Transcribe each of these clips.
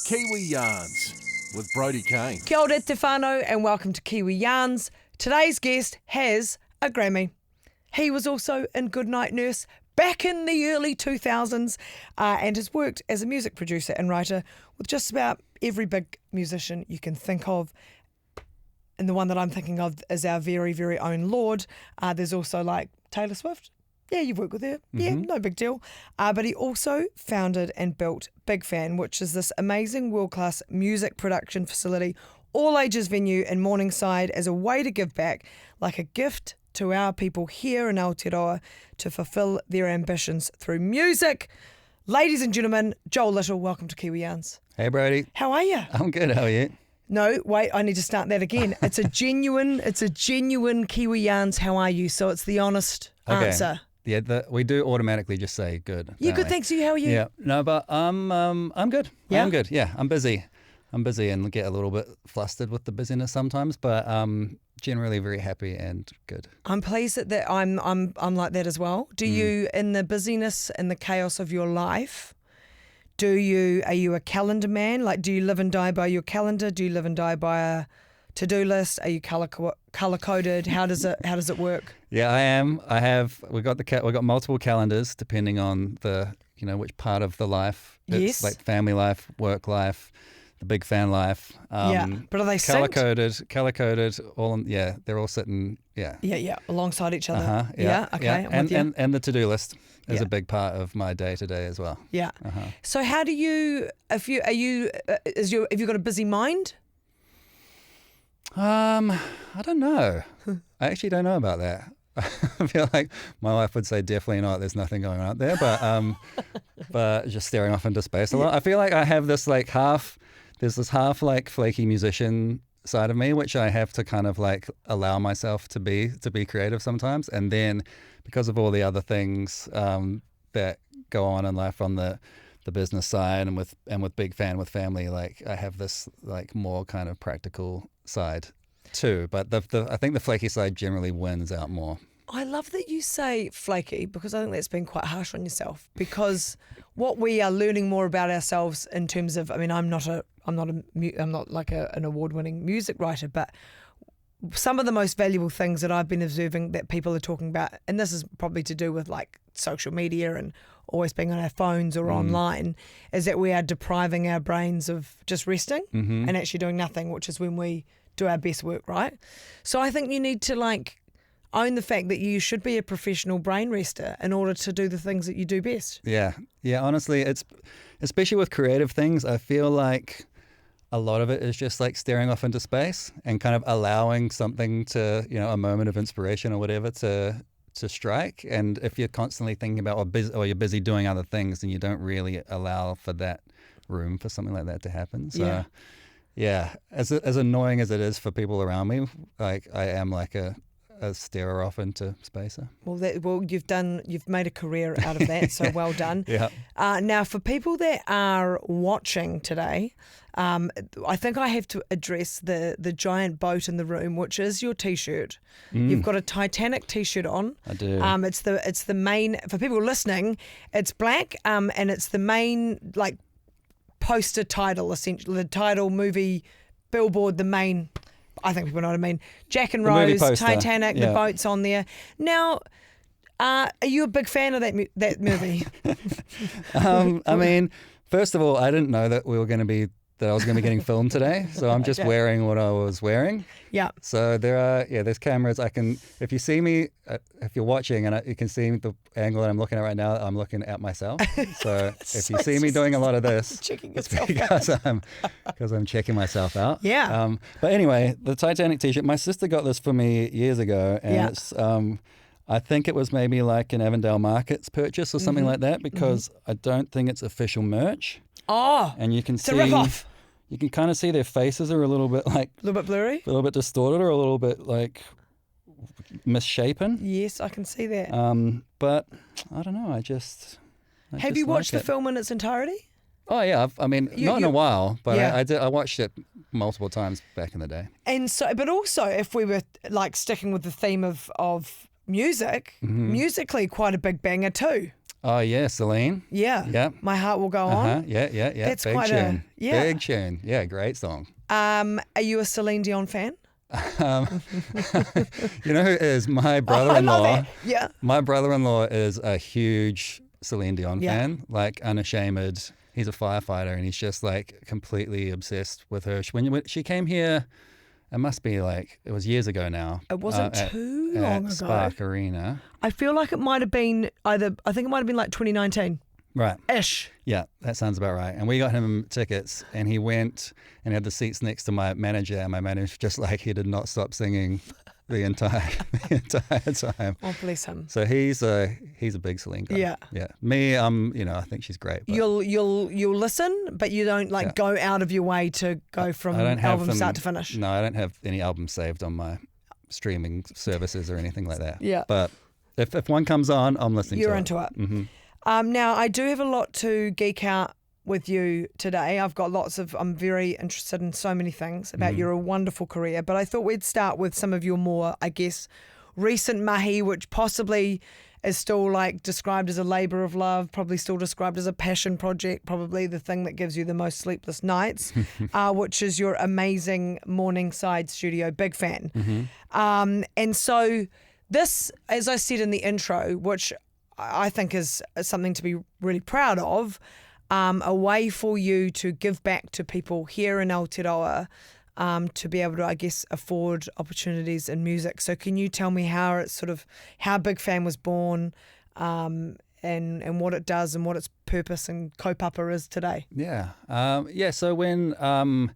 Kiwi Yarns with Brodie Kane. Kia ora Stefano and welcome to Kiwi Yarns. Today's guest has a Grammy. He was also in Goodnight Nurse back in the early 2000s and has worked as a music producer and writer with just about every big musician you can think of. And the one that I'm thinking of is our very, very own Lorde. There's also like Taylor Swift. Yeah, you've worked with her. Yeah, no big deal. But he also founded and built Big Fan, which is this amazing world-class music production facility, all-ages venue in Morningside as a way to give back, like a gift to our people here in Aotearoa to fulfil their ambitions through music. Ladies and gentlemen, Joel Little, welcome to Kiwi Yarns. Hey, Brodie. How are you? I'm good. How are you? No, wait, I need to start that again. It's a genuine Kiwi Yarns, how are you? So it's the honest answer. Yeah, we do automatically just say good. Yeah, good, thanks. You, how are you? Yeah, no, but I'm good. Yeah? I'm good. Yeah, I'm busy and get a little bit flustered with the busyness sometimes, but generally very happy and good. I'm pleased that I'm like that as well. Do you, in the busyness and the chaos of your life, are you a calendar man? Like, do you live and die by your calendar? Do you live and die by a to-do list? Are you color coded? How does it work? Yeah, I am. We got multiple calendars depending on which part of the life. It's yes. like family life, work life, the Big Fan life. Yeah, but are they synced? Color coded. They're all sitting. Yeah, alongside each other. Okay. Yeah. And the to-do list is a big part of my day to day as well. Yeah. So how do you? Have you got a busy mind? I don't know. I actually don't know about that. I feel like my wife would say definitely not. There's nothing going on out there, but just staring off into space a lot. I feel like I have this there's this half like flaky musician side of me, which I have to kind of like allow myself to be creative sometimes. And then because of all the other things that go on in life on the business side and with Big Fan with family, like I have this like more kind of practical side too, but I think the flaky side generally wins out more. I love that you say flaky because I think that's been quite harsh on yourself, because what we are learning more about ourselves in terms of, I mean, I'm not like an award-winning music writer, but some of the most valuable things that I've been observing that people are talking about, and this is probably to do with like social media and always being on our phones or online, is that we are depriving our brains of just resting and actually doing nothing, which is when we do our best work, right? So I think you need to like own the fact that you should be a professional brain rester in order to do the things that you do best. Yeah. Honestly, it's especially with creative things, I feel like a lot of it is just like staring off into space and kind of allowing something to, a moment of inspiration or whatever to strike. And if you're constantly thinking about or you're busy doing other things, then you don't really allow for that room for something like that to happen. So as annoying as it is for people around me, like I am like a starer off into spacer. Well, you've made a career out of that, so well done. Yeah. Now, for people that are watching today, I think I have to address the giant boat in the room, which is your T-shirt. You've got a Titanic T-shirt on. I do. It's the main, for people listening, it's black, and it's the main like poster title, essentially the title, movie, billboard, the main. I think people know what I mean. Jack and Rose, Titanic, the boat's on there. Now, are you a big fan of that movie? I mean, first of all, I didn't know that I was going to be getting filmed today, so I'm just wearing what I was wearing. Yeah. So there's cameras. If you see me, if you're watching and you can see the angle that I'm looking at right now, I'm looking at myself. So if you see me doing a lot of this, it's because I'm checking myself out. Yeah. But anyway, the Titanic T-shirt, my sister got this for me years ago, and it's I think it was maybe like an Avondale Markets purchase or something like that, because I don't think it's official merch. Oh, and you can it's a rip-off. You can kind of see their faces are a little bit like a little bit blurry, a little bit distorted, or a little bit like misshapen. Yes, I can see that. But I don't know. Have you watched the film in its entirety? Oh yeah, not in a while, but I watched it multiple times back in the day. And so, but also, if we were like sticking with the theme of music, musically quite a big banger too. Oh yeah, Celine. Yeah. Yeah. My Heart Will Go On. Yeah. That's Big quite tune. Big tune. Yeah, great song. Are you a Celine Dion fan? You know who is my I brother-in-law? love it. Yeah. My brother-in-law is a huge Celine Dion Yeah. fan, like unashamed. He's a firefighter, and he's just like completely obsessed with her. When she came here, it must be like it was years ago now. It wasn't too long at ago. Spark Arena. I feel like it might have been I think it might have been like 2019. Right. Ish. Yeah, that sounds about right. And we got him tickets, and he went and had the seats next to my manager, and my manager just like he did not stop singing the entire time. Oh, bless him. So he's a big Celine guy. Yeah. Yeah. Me, I think she's great. But You'll listen, but you don't go out of your way to go from I don't have album them, start to finish. No, I don't have any albums saved on my streaming services or anything like that. Yeah. But if one comes on, I'm listening to it. You're into it. Mm-hmm. Now, I do have a lot to geek out with you today. I'm very interested in so many things about your wonderful career, but I thought we'd start with some of your more, I guess, recent mahi, which possibly is still like described as a labour of love, probably still described as a passion project, probably the thing that gives you the most sleepless nights, which is your amazing Morningside studio. Big fan. Mm-hmm. And so this, as I said in the intro, which I think is something to be really proud of, a way for you to give back to people here in Aotearoa, to be able to, I guess, afford opportunities in music. So can you tell me how Big Fan was born, and what it does and what its purpose and kaupapa is today? Yeah. So when I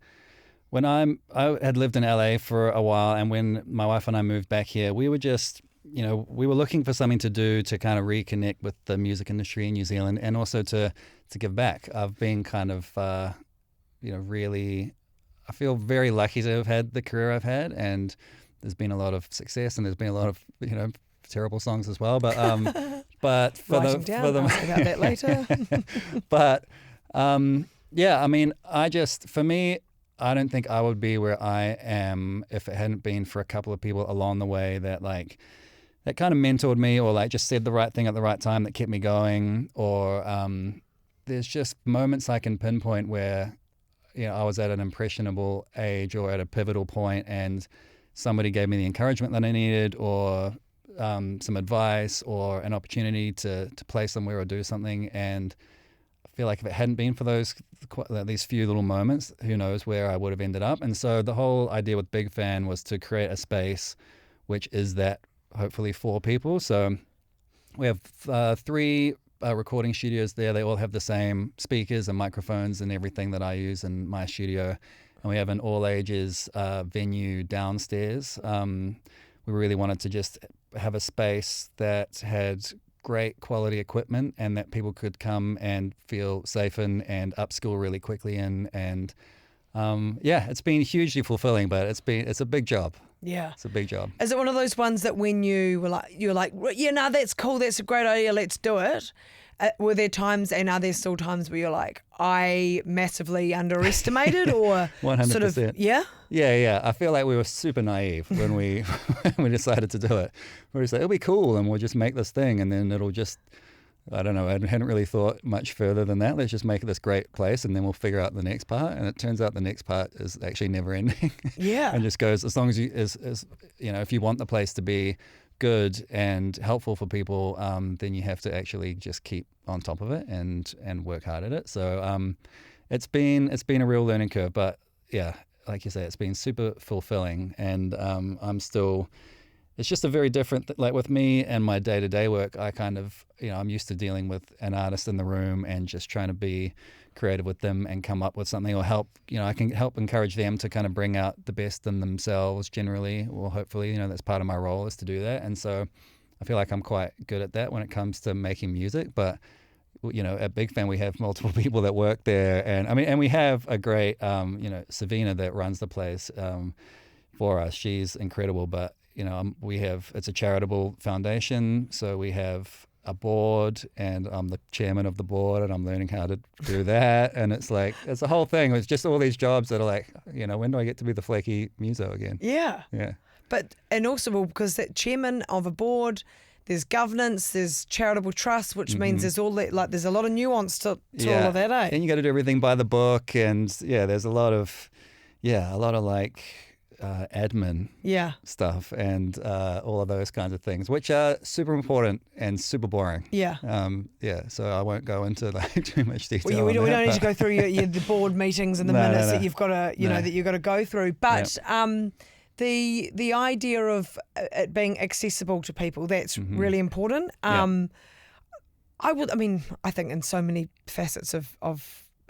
had lived in LA for a while, and when my wife and I moved back here, we were just, we were looking for something to do to kind of reconnect with the music industry in New Zealand, and also to give back. I've been kind of, really, I feel very lucky to have had the career I've had, and there's been a lot of success, and there's been a lot of, terrible songs as well. But for Writing down, ask about that later. But I mean, for me, I don't think I would be where I am if it hadn't been for a couple of people along the way that kind of mentored me, or just said the right thing at the right time that kept me going. Or there's just moments I can pinpoint where, I was at an impressionable age or at a pivotal point, and somebody gave me the encouragement that I needed, or some advice, or an opportunity to play somewhere or do something. And I feel like if it hadn't been for these few little moments, who knows where I would have ended up. And so the whole idea with Big Fan was to create a space which is that, hopefully, for people. So we have 3 recording studios there. They all have the same speakers and microphones and everything that I use in my studio. And we have an all ages venue downstairs. We really wanted to just have a space that had great quality equipment, and that people could come and feel safe in and upskill really quickly in. And it's been hugely fulfilling, but it's a big job. Yeah. It's a big job. Is it one of those ones that when you're like, yeah, no, that's cool, that's a great idea, let's do it? Were there times, and are there still times where you're like, I massively underestimated, or 100%. sort of, yeah? Yeah. I feel like we were super naive when we decided to do it. We were just like, it'll be cool, and we'll just make this thing, and then it'll just, I don't know, I hadn't really thought much further than that. Let's just make it this great place, and then we'll figure out the next part. And it turns out the next part is actually never ending. Yeah. And just goes, as long as if you want the place to be good and helpful for people, then you have to actually just keep on top of it and work hard at it. So it's been a real learning curve, but yeah, like you say, it's been super fulfilling. And I'm still, it's just a very different, like with me and my day-to-day work, I kind of, I'm used to dealing with an artist in the room and just trying to be creative with them and come up with something, or help, I can help encourage them to kind of bring out the best in themselves generally, or hopefully, that's part of my role is to do that. And so I feel like I'm quite good at that when it comes to making music. But at Big Fan, we have multiple people that work there, and we have a great, Savina that runs the place for us. She's incredible, but it's a charitable foundation, so we have a board, and I'm the chairman of the board, and I'm learning how to do that. And it's like, it's a whole thing. It's just all these jobs that are like, when do I get to be the flaky muso again? Yeah. Yeah. But, and also because that chairman of a board, there's governance, there's charitable trust, which means there's all that, like there's a lot of nuance to all of that, eh? And you got to do everything by the book, and there's a lot of like admin stuff and all of those kinds of things, which are super important and super boring. So I won't go into like too much detail. Well, we don't need to go through the board meetings and the minutes that you've got to that you've got to go through, but the idea of it being accessible to people, that's really important. I think in so many facets of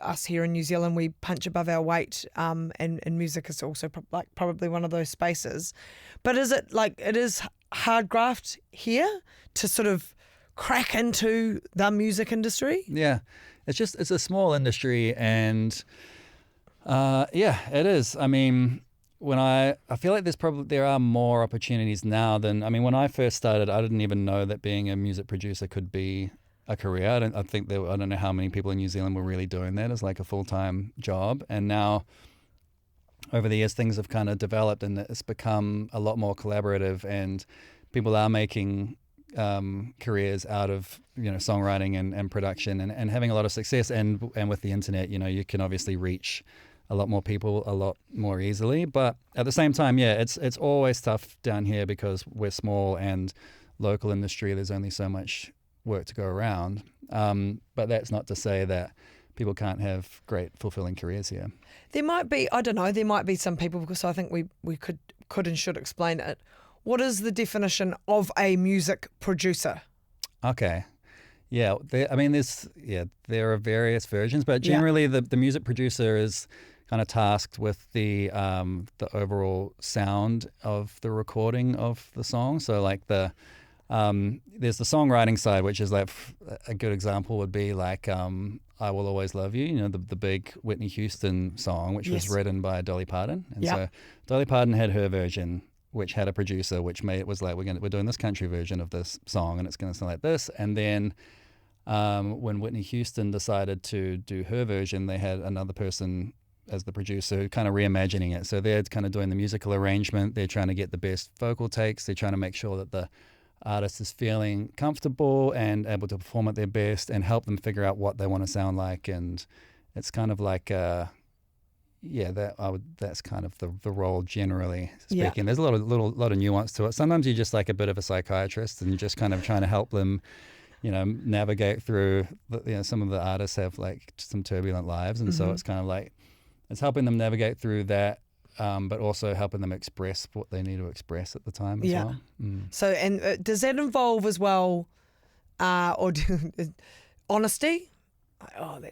us here in New Zealand, we punch above our weight, and music is also probably one of those spaces. But is it it is hard graft here to sort of crack into the music industry? Yeah, it's a small industry, and it is. I mean, I feel like there are more opportunities now than, when I first started, I didn't even know that being a music producer could be a career. I don't know how many people in New Zealand were really doing that as like a full-time job. And now over the years, things have kind of developed and it's become a lot more collaborative, and people are making careers out of, songwriting and production and having a lot of success. And with the internet, you can obviously reach a lot more people a lot more easily. But at the same time, it's always tough down here because we're small and local industry, there's only so much work to go around, but that's not to say that people can't have great fulfilling careers here. There might be some people, because I think we could and should explain it. What is the definition of a music producer? Okay. There are various versions, but generally the music producer is kind of tasked with the overall sound of the recording of the song. So like there's the songwriting side, which is like a good example would be like I Will Always Love You, the big Whitney Houston song, which was written by Dolly Parton. And so Dolly Parton had her version, which had a producer, which was like, we're doing this country version of this song and it's going to sound like this. And then when Whitney Houston decided to do her version, they had another person as the producer kind of reimagining it. So they're kind of doing the musical arrangement. They're trying to get the best vocal takes. They're trying to make sure that the artist is feeling comfortable and able to perform at their best and help them figure out what they want to sound like. And it's kind of like that's kind of the role generally speaking. There's a lot of nuance to it. Sometimes you're just like a bit of a psychiatrist and you're just kind of trying to help them, navigate through some of the artists have like some turbulent lives, and so it's kind of like it's helping them navigate through that, but also helping them express what they need to express at the time as well. So, and does that involve as well, honesty? I don't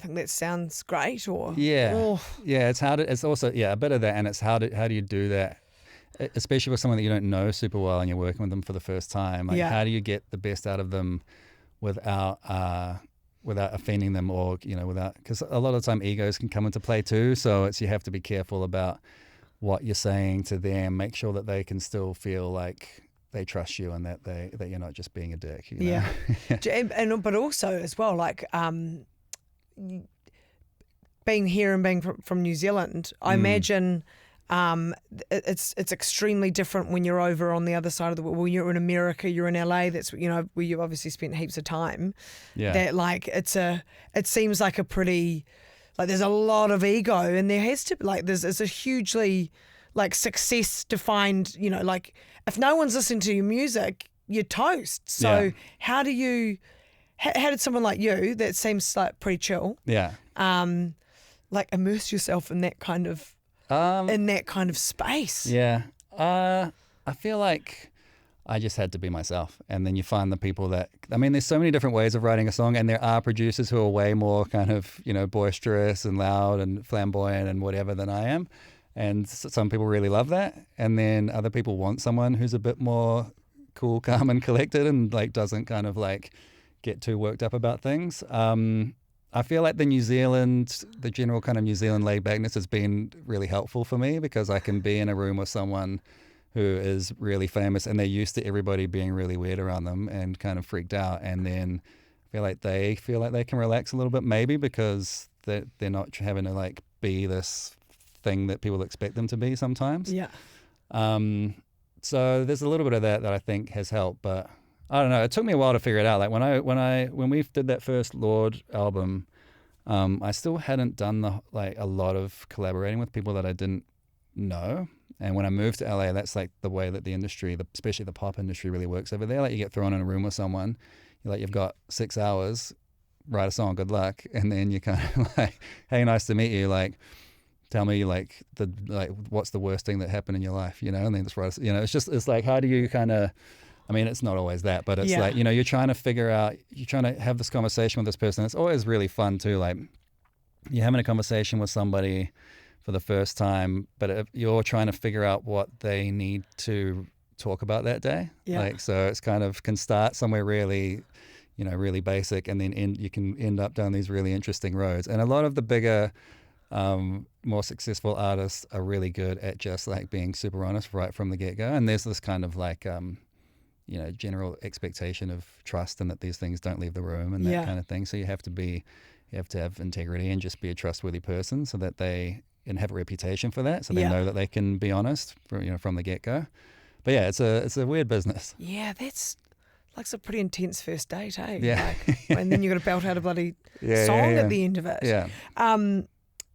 think that sounds great. Or it's hard. It's also a bit of that, and it's how do you do that, especially with someone that you don't know super well and you're working with them for the first time. Like, how do you get the best out of them without offending them, or because a lot of the time egos can come into play too. So you have to be careful about what you're saying to them. Make sure that they can still feel like they trust you and that you're not just being a dick. But also as well, like being here and being from New Zealand, I imagine it's extremely different when you're over on the other side of the world. Well, you're in America, you're in LA. That's where you've obviously spent heaps of time. That like it seems like a pretty there's a lot of ego, and there has to be it's a hugely success defined. If no one's listening to your music, you're toast. So how did someone like you that seems like pretty chill, immerse yourself in that kind of space? I feel like I just had to be myself, and then you find the people that there's so many different ways of writing a song, and there are producers who are way more kind of boisterous and loud and flamboyant and whatever than I am. And some people really love that. And then other people want someone who's a bit more cool, calm and collected and doesn't kind of get too worked up about things. I feel like the general kind of New Zealand laid backness has been really helpful for me, because I can be in a room with someone who is really famous and they're used to everybody being really weird around them and kind of freaked out. And then they feel like they can relax a little bit, maybe because they're not having to be this thing that people expect them to be sometimes. So there's a little bit of that I think has helped, but I don't know. It took me a while to figure it out. Like when we did that first Lorde album, I still hadn't done a lot of collaborating with people that I didn't know. And when I moved to LA, that's like the way that the industry, especially the pop industry, really works over there. Like you get thrown in a room with someone, you've got 6 hours, write a song, good luck, and then you kind of like, hey, nice to meet you. Like, tell me what's the worst thing that happened in your life, and then just write. It's like how do you kind of. I mean, it's not always that, but it's like you're trying to figure out, you're trying to have this conversation with this person. It's always really fun too. Like you're having a conversation with somebody for the first time, but you're trying to figure out what they need to talk about that day. Yeah. Like, so it's kind of can start somewhere really, really basic, and then you can end up down these really interesting roads. And a lot of the bigger, more successful artists are really good at just like being super honest right from the get-go. And there's this kind of like, general expectation of trust and that these things don't leave the room and that kind of thing. So you have to have integrity and just be a trustworthy person so that and have a reputation for that, so they know that they can be honest from the get-go. But yeah, it's a weird business. Yeah, that's like a pretty intense first date, eh? Yeah. And then you got to belt out a bloody song at the end of it. Yeah.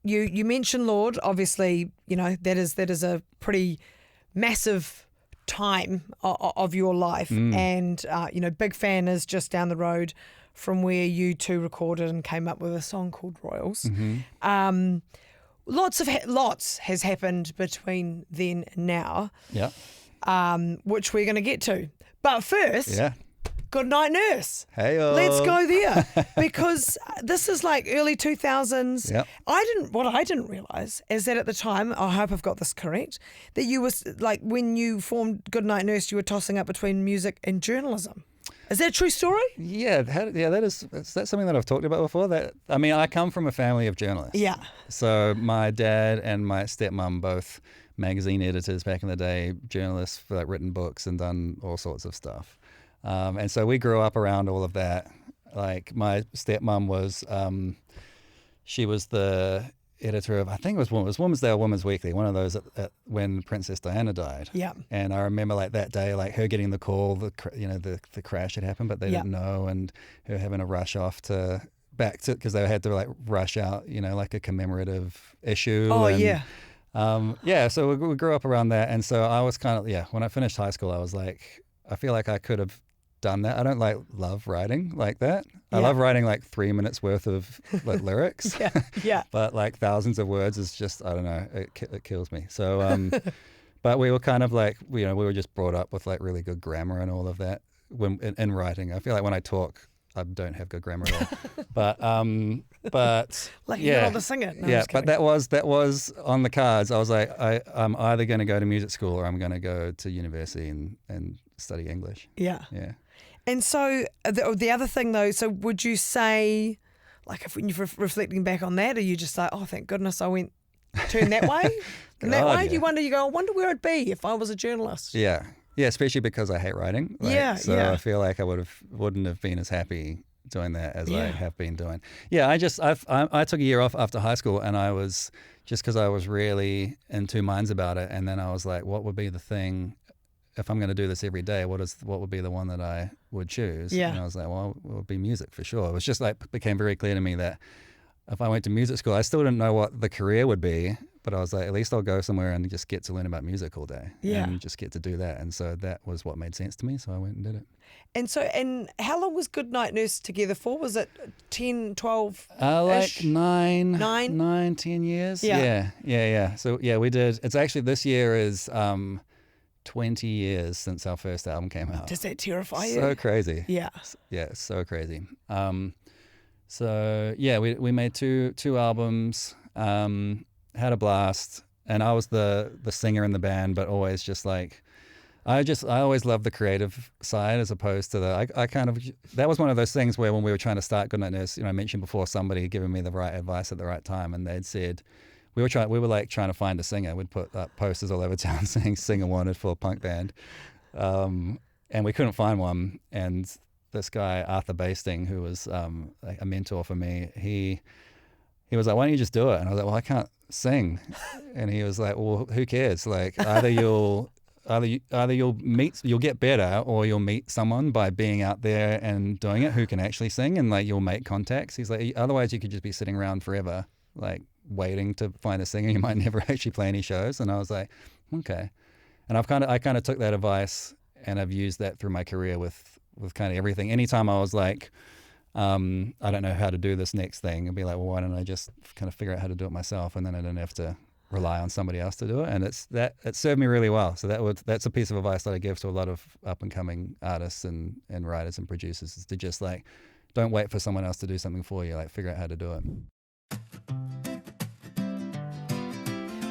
You mentioned Lorde, obviously, that is a pretty massive time of your life, and Big Fan is just down the road from where you two recorded and came up with a song called Royals. Mm-hmm. Lots has happened between then and now, which we're going to get to. But first, Goodnight Nurse. Hey-o. Let's go there, because this is like early 2000s. Yep. What I didn't realise is that at the time, I hope I've got this correct, that you was like, when you formed Goodnight Nurse, you were tossing up between music and journalism. Is that a true story? Yeah, that's something that I've talked about before. I come from a family of journalists. Yeah. So my dad and my stepmom, both magazine editors back in the day, journalists for written books and done all sorts of stuff. And so we grew up around all of that. Like my stepmom was, she was the editor of, I think it was Women's Day or Women's Weekly, one of those when Princess Diana died. Yeah. And I remember like that day, like her getting the call, the crash had happened, but they didn't know, and her having to rush off because they had to like rush out, like a commemorative issue. Oh, yeah. So we grew up around that. And so I was kind of, when I finished high school, I was like, I feel like I could have done that. I don't love writing like that. I love writing like 3 minutes worth of like lyrics. But like thousands of words is just, I don't know, it kills me. So, but we were kind of like, we were just brought up with like really good grammar and all of that in writing. I feel like when I talk, I don't have good grammar at all. But like you're not the singer. No, but that was on the cards. I was like, I'm either going to go to music school or I'm going to go to university and study English. Yeah. And so the other thing though, so would you say, like, if when you're reflecting back on that, are you just like, oh, thank goodness I turned that way? And that way, you go, I wonder where I'd be if I was a journalist. Yeah, especially because I hate writing. I feel like I wouldn't have been as happy doing that as I have been doing. Yeah, I took a year off after high school, and I was just because I was really in two minds about it, and then I was like, what would be the thing? If I'm going to do this every day, what would be the one that I would choose? Yeah. And I was like, well, it would be music for sure. It was just like, became very clear to me that if I went to music school, I still didn't know what the career would be, but I was like, at least I'll go somewhere and just get to learn about music all day and just get to do that. And so that was what made sense to me. So I went and did it. And how long was Goodnight Nurse together for? Was it 10, 12? Like 9, 10 years. Yeah. So we did, it's actually, this year is, 20 years since our first album came out. Does that terrify you? So crazy. Yeah. Yeah, so crazy. We made two albums, had a blast, and I was the singer in the band, but always just like, I always loved the creative side as opposed to that was one of those things where when we were trying to start Goodnight Nurse, I mentioned before somebody giving me the right advice at the right time, and they'd said, we were trying to find a singer. We'd put up posters all over town saying singer wanted for a punk band. And we couldn't find one. And this guy, Arthur Basting, who was a mentor for me, he was like, why don't you just do it? And I was like, well, I can't sing. And he was like, well, who cares? Like either you'll either you'll get better, or you'll meet someone by being out there and doing it who can actually sing, and like you'll make contacts. He's like, otherwise you could just be sitting around forever, like waiting to find a singer. You might never actually play any shows. And I was like, okay. And I kind of took that advice, and I've used that through my career with kind of everything. Anytime I was like, I don't know how to do this next thing, I'd be like, well, why don't I just kind of figure out how to do it myself, and then I don't have to rely on somebody else to do it. And it served me really well. So that's a piece of advice that I give to a lot of up and coming artists and writers and producers, is to just like, don't wait for someone else to do something for you. Like, figure out how to do it.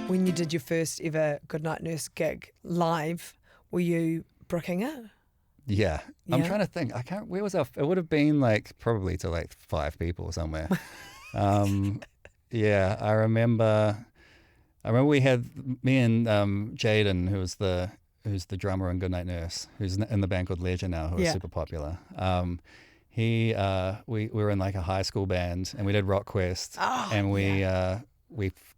When you did your first ever Goodnight Nurse gig live, were you bricking it? Yeah. I'm trying to think. Where was it would have been like probably to like 5 people somewhere. Yeah, I remember we had me and Jaden, who's the drummer in Goodnight Nurse, who's in the band called Lorde now, who is super popular. We were in like a high school band, and we did Rock Quest, and we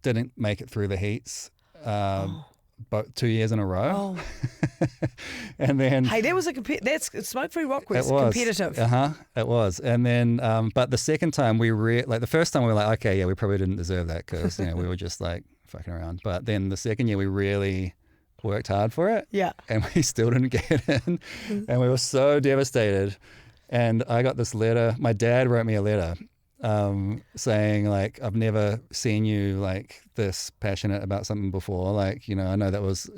didn't make it through the heats, but 2 years in a row. And then that was that's Smoke Free Rock Quest, competitive. It was. And then but the second time the first time we were like, okay, yeah, we probably didn't deserve that, because we were just like fucking around. But then the second year we really worked hard for it, and we still didn't get in. And we were so devastated. And I got this letter. My dad wrote me a letter saying like, I've never seen you like this passionate about something before. Like, I know that was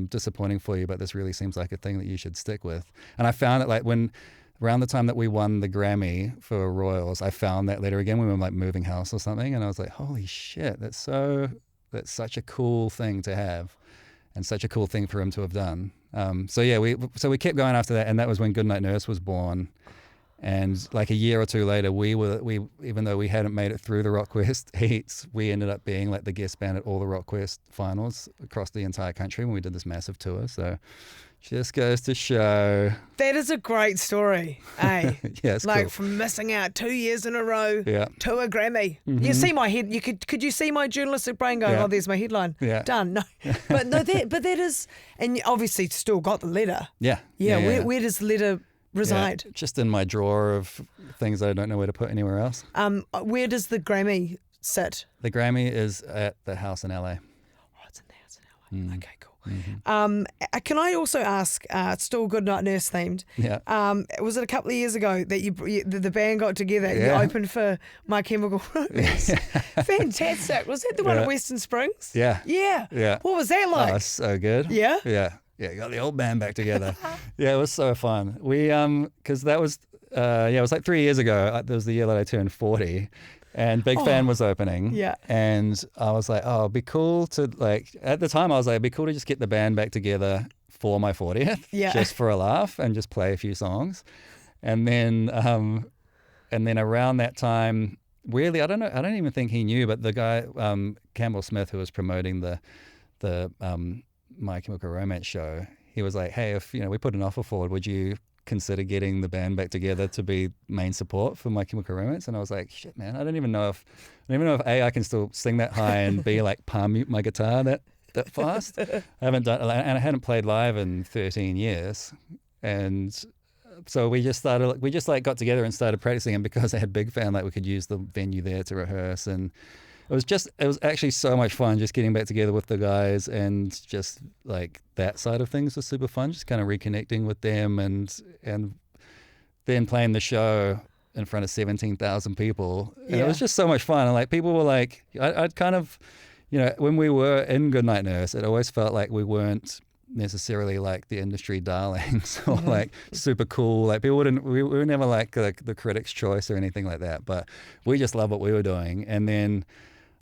disappointing for you, but this really seems like a thing that you should stick with. And I found it like around the time that we won the Grammy for Royals, I found that letter again. We were like moving house or something, and I was like, holy shit, that's such a cool thing to have, and such a cool thing for him to have done. We kept going after that, and that was when Goodnight Nurse was born. And like a year or two later, we even though we hadn't made it through the Rock Quest heats, we ended up being like the guest band at all the Rock Quest finals across the entire country when we did this massive tour. So just goes to show. That is a great story, eh? Yeah, it's like cool. From missing out 2 years in a row to a Grammy. Mm-hmm. You see my head. Could you see my journalistic brain going? Oh, there's my headline. Yeah. Done. No, but that is, and you obviously still got the letter. Yeah. Where does the letter reside? Just in my drawer of things that I don't know where to put anywhere else. Where does the Grammy sit? The Grammy is at the house in LA. Oh, it's in the house in LA. Okay, cool. Mm-hmm. Can I also ask, it's still Goodnight Nurse themed. Yeah. Was it a couple of years ago that the band got together and you opened for My Chemical Romance? Fantastic. Was that the one at Western Springs? Yeah. What was that like? Oh, so good. Yeah? Yeah, got the old band back together. Yeah, it was so fun. We, because that was, it was like 3 years ago. That was the year that I turned 40. And Big Fan was opening. Yeah. And I was like, it'd be cool to at the time I was like, it'd be cool to just get the band back together for my 40th. Yeah. Just for a laugh and just play a few songs. And then around that time, weirdly, I don't even think he knew, but the guy, Campbell Smith, who was promoting the My Chemical Romance show, he was like, hey, if we put an offer forward, would you consider getting the band back together to be main support for My Chemical Romance? And I was like, shit, man, I don't even know if A, I can still sing that high and B, like palm mute my guitar that fast. I haven't done, and I hadn't played live in 13 years. And so we just got together and started practicing, and because I had Big Fan, we could use the venue there to rehearse. And it was actually so much fun just getting back together with the guys, and just like that side of things was super fun, just kind of reconnecting with them, and then playing the show in front of 17,000 people. And it was just so much fun. And like people were like, I'd kind of, when we were in Goodnight Nurse, it always felt like we weren't necessarily like the industry darlings or like super cool. Like people we were never like the critics' choice or anything like that, but we just loved what we were doing. And then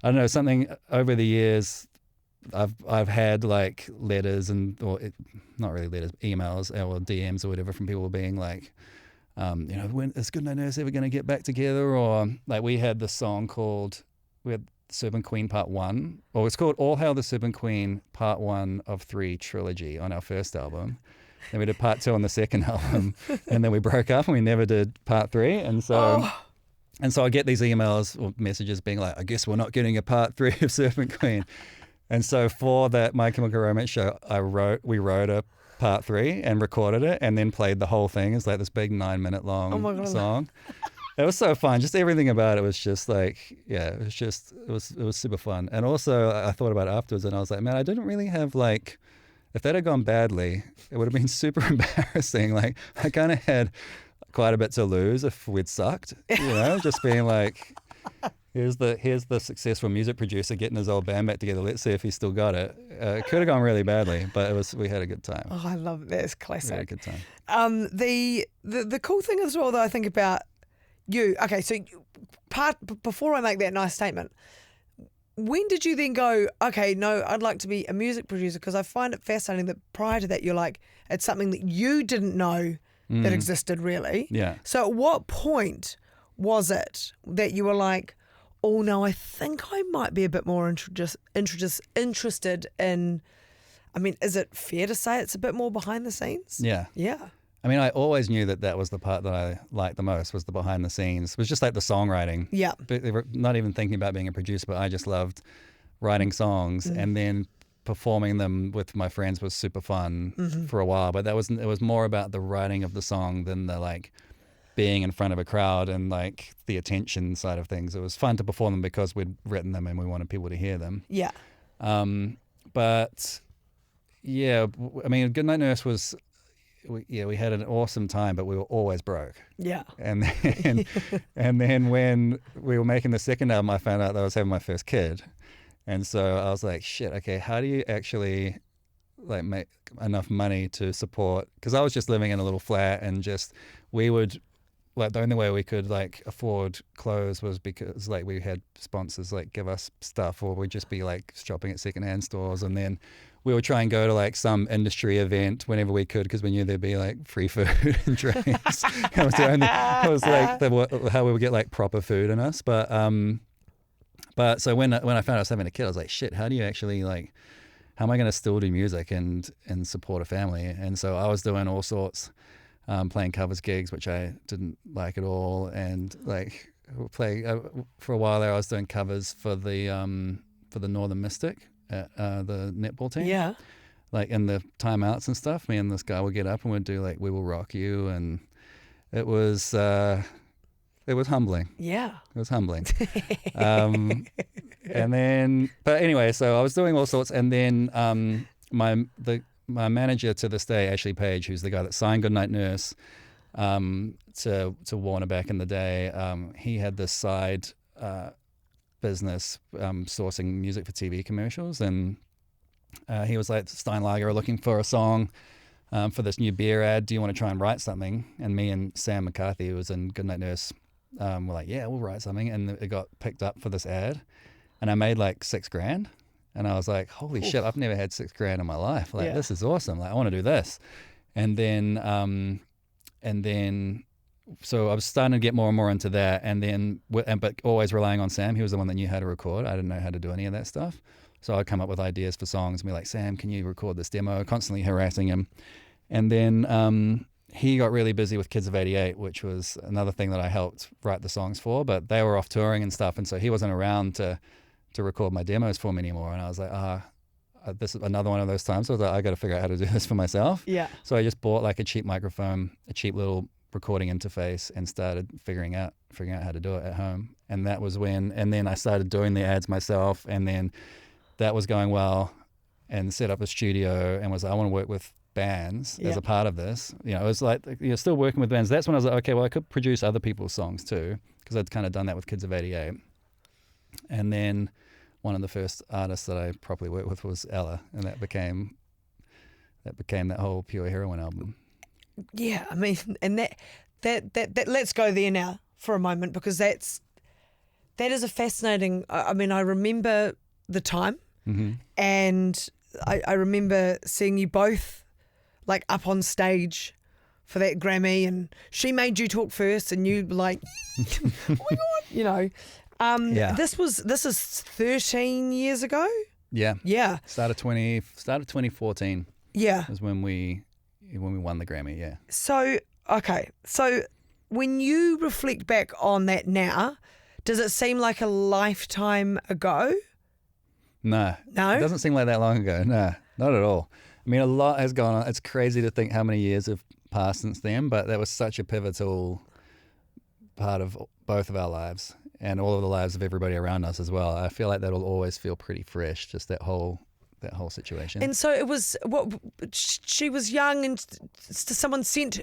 I don't know, something over the years, I've had like letters not really letters, emails or DMs or whatever from people being like, when is Goodnight Nurse ever going to get back together? Or like we had the song we had Serpent Queen Part 1, or it's called All Hail the Serpent Queen Part 1 of 3 trilogy on our first album. Then we did Part 2 on the second album, and then we broke up and we never did Part 3. And so... And so I get these emails or messages being like, I guess we're not getting a Part 3 of Serpent Queen. And so for that My Chemical Romance show, we wrote a part 3 and recorded it and then played the whole thing. It's like this big 9-minute long song. It was so fun. Just everything about it was just like, yeah, it was super fun. And also I thought about it afterwards and I was like, man, I didn't really have like, if that had gone badly, it would have been super embarrassing. Like I kind of had quite a bit to lose if we'd sucked, just being like, here's the successful music producer getting his old band back together. Let's see if he's still got it. It could have gone really badly, but we had a good time. Oh, I love it. That's classic. We had a good time. The cool thing as well that I think about you, okay, so before I make that nice statement, when did you then go, okay, no, I'd like to be a music producer? Because I find it fascinating that prior to that, you're like, it's something that you didn't know that existed really. Yeah. So at what point was it that you were like, oh no, I think I might be a bit more interested in, I mean, is it fair to say it's a bit more behind the scenes? Yeah. Yeah. I mean, I always knew that was the part that I liked the most, was the behind the scenes. It was just like the songwriting. Yeah. But they were not even thinking about being a producer, but I just loved writing songs and then performing them with my friends was super fun for a while. But it was more about the writing of the song than the like being in front of a crowd and like the attention side of things. It was fun to perform them because we'd written them and we wanted people to hear them. Yeah. But yeah, I mean, Goodnight Nurse was, we had an awesome time, but we were always broke. Yeah. And then when we were making the second album, I found out that I was having my first kid. And so I was like, shit, okay, how do you actually like make enough money to support? Because I was just living in a little flat and we would, like the only way we could like afford clothes was because like we had sponsors like give us stuff, or we'd just be like shopping at secondhand stores, and then we would try and go to like some industry event whenever we could because we knew there'd be like free food and drinks. It was like how we would get like proper food in us. But so when I found out I was having a kid, I was like, shit, how do you actually like, how am I going to still do music and support a family? And so I was doing all sorts. Playing covers gigs, which I didn't like at all, and like for a while there, I was doing covers for the Northern Mystic, the netball team. Yeah. Like in the timeouts and stuff, me and this guy would get up and we'd do like "We Will Rock You," and it was humbling. Yeah. It was humbling. And then, but anyway, so I was doing all sorts, and then my manager to this day, Ashley Page, who's the guy that signed Goodnight Nurse to Warner back in the day, he had this side business sourcing music for TV commercials, and he was like, Steinlager are looking for a song for this new beer ad. Do you want to try and write something? And me and Sam McCarthy, who was in Goodnight Nurse, were like, yeah, we'll write something. And it got picked up for this ad, and I made like $6,000. And I was like, holy shit, I've never had $6,000 in my life. Like, this is awesome. Like, I want to do this. And then, so I was starting to get more and more into that. And then, but always relying on Sam. He was the one that knew how to record. I didn't know how to do any of that stuff. So I'd come up with ideas for songs and be like, Sam, can you record this demo? Constantly harassing him. And then he got really busy with Kids of 88, which was another thing that I helped write the songs for. But they were off touring and stuff. And so he wasn't around to record my demos for me anymore. And I was like, this is another one of those times. So I was like, I got to figure out how to do this for myself. Yeah. So I just bought like a cheap microphone, a cheap little recording interface, and started figuring out how to do it at home. And that was and then I started doing the ads myself, and then that was going well, and set up a studio and I want to work with bands as a part of this. It was like, still working with bands. That's when I was like, okay, well, I could produce other people's songs too, because I'd kind of done that with Kids of 88. And then one of the first artists that I properly worked with was Ella, and that became that whole Pure Heroine album. Yeah, I mean, and that let's go there now for a moment, because that is a fascinating. I mean, I remember the time, and I remember seeing you both like up on stage for that Grammy, and she made you talk first, and you like, oh my God, This is 13 years ago. Yeah. Yeah. Started 2014. Yeah. Was when we won the Grammy. Yeah. So when you reflect back on that now, does it seem like a lifetime ago? No. No? It doesn't seem like that long ago. No, not at all. I mean, a lot has gone on. It's crazy to think how many years have passed since then, but that was such a pivotal part of both of our lives and all of the lives of everybody around us as well. I feel like that'll always feel pretty fresh, just that whole situation. And so it was, she was young and someone sent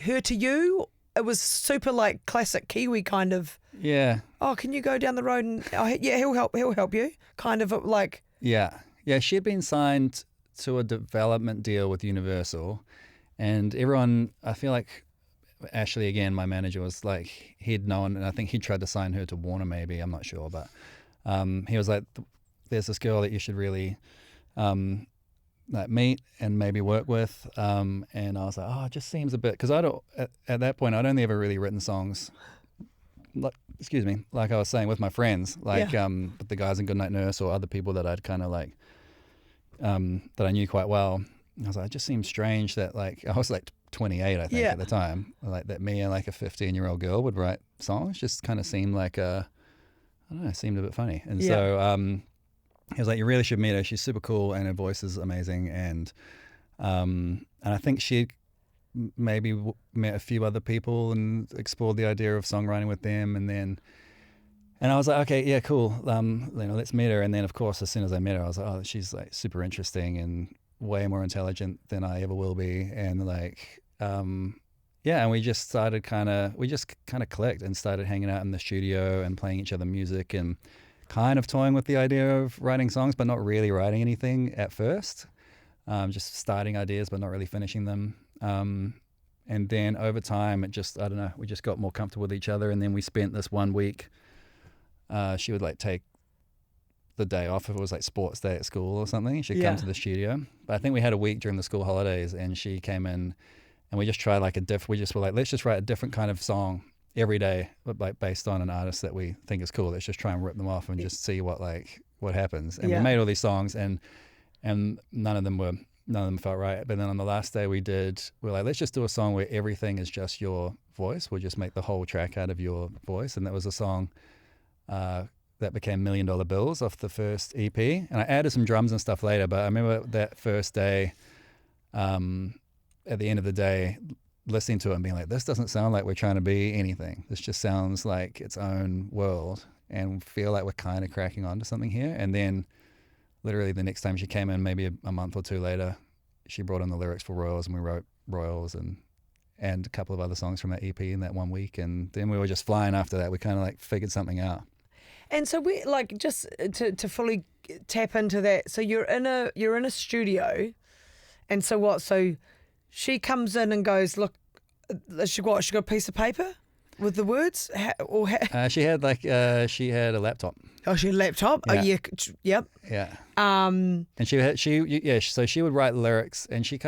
her to you? It was super like classic Kiwi kind of. Yeah. Oh, can you go down the road and yeah, he'll help you. Kind of like. Yeah. She had been signed to a development deal with Universal, and everyone, I feel like Ashley again, my manager, was like, he'd known, and I think he tried to sign her to Warner maybe, I'm not sure, but he was like, there's this girl that you should really like meet and maybe work with, and I was like, oh, it just seems a bit, because at that point I'd only ever really written songs like I was saying, with my friends, like with the guys in Goodnight Nurse or other people that I'd kind of like that I knew quite well. I was like, it just seems strange that, like, I was like 28 I think at the time, like that me and like a 15-year-old girl would write songs. Just kind of seemed like I don't know, it seemed a bit funny. And so he was like, you really should meet her, she's super cool and her voice is amazing. And I think she maybe met a few other people and explored the idea of songwriting with them. And I was like, okay, yeah, cool, let's meet her. And then of course as soon as I met her, I was like, oh, she's like super interesting and way more intelligent than I ever will be. And like and we just kind of clicked and started hanging out in the studio and playing each other music and kind of toying with the idea of writing songs, but not really writing anything at first. Just starting ideas, but not really finishing them. And then over time, it just, I don't know, we just got more comfortable with each other. And then we spent this 1 week, she would like take the day off if it was like sports day at school or something. She'd come to the studio. But I think we had a week during the school holidays, and she came in and we just tried like we just were like, let's just write a different kind of song every day, like based on an artist that we think is cool. Let's just try and rip them off and just see what happens. And we made all these songs, and none of them felt right. But then on the last day we're like, let's just do a song where everything is just your voice. We'll just make the whole track out of your voice. And that was a song that became $1 Million Bills off the first EP. And I added some drums and stuff later, but I remember that first day, at the end of the day, listening to it and being like, this doesn't sound like we're trying to be anything. This just sounds like its own world, and feel like we're kind of cracking on to something here. And then literally the next time she came in, maybe a month or two later, she brought in the lyrics for Royals, and we wrote Royals and a couple of other songs from that EP in that 1 week. And then we were just flying after that. We kind of like figured something out. And so we like, just to fully tap into that. So you're in a studio, and so what? So she comes in and goes, look, she got a piece of paper with the words, she had a laptop. Oh, she had a laptop. Yeah. Oh, yeah, yep. Yeah. And so she would write lyrics, and she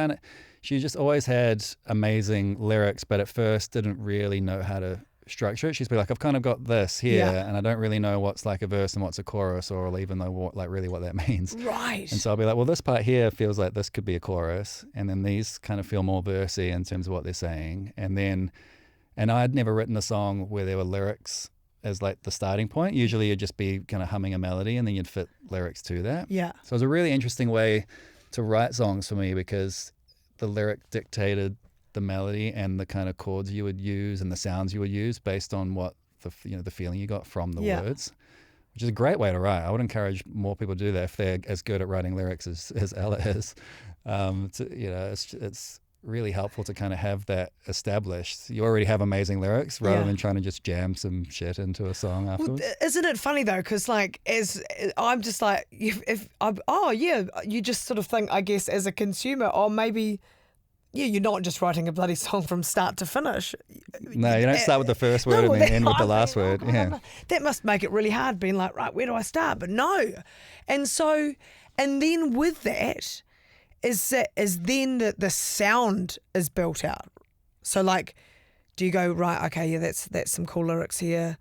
just always had amazing lyrics, but at first didn't really know how to structure it. She'd be like, I've kind of got this here, and I don't really know what's like a verse and what's a chorus, or even know what that means. Right. And so I'll be like, well, this part here feels like this could be a chorus, and then these kind of feel more versy in terms of what they're saying. And I'd never written a song where there were lyrics as like the starting point. Usually you'd just be kind of humming a melody and then you'd fit lyrics to that. Yeah. So it was a really interesting way to write songs for me, because the lyric dictated the melody and the kind of chords you would use and the sounds you would use based on what the feeling you got from the words, which is a great way to write. I would encourage more people to do that if they're as good at writing lyrics as Ella is. It's really helpful to kind of have that established. You already have amazing lyrics rather than trying to just jam some shit into a song afterwards. Well, isn't it funny though? Because like, as I'm just like, you just sort of think, I guess, as a consumer, or maybe, you're not just writing a bloody song from start to finish. No, you don't start with the first word and then end with the last word. Yeah, that must make it really hard, being like, right, where do I start? But no, and then with that, is then the sound is built out. So like, do you go, right, okay, yeah, that's some cool lyrics here,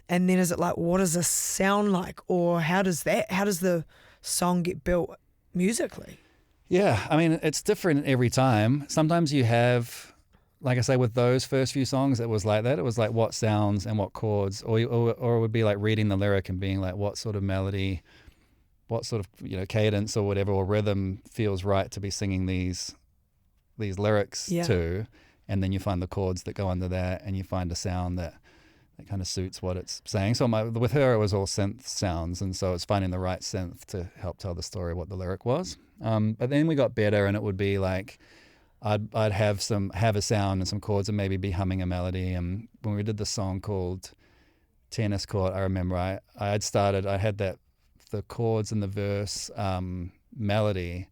and then is it like, what does this sound like, or how does the song get built musically? Yeah, I mean, it's different every time. Sometimes you have, like I say, with those first few songs, it was like that. It was like what sounds and what chords, or it would be like reading the lyric and being like, what sort of melody, what sort of cadence or whatever or rhythm feels right to be singing these lyrics to, and then you find the chords that go under that, and you find a sound that kind of suits what it's saying. So with her, it was all synth sounds, and so it's finding the right synth to help tell the story, what the lyric was. But then we got better, and it would be like I'd have a sound and some chords and maybe be humming a melody. And when we did the song called Tennis Court, I remember I had the chords and the verse melody,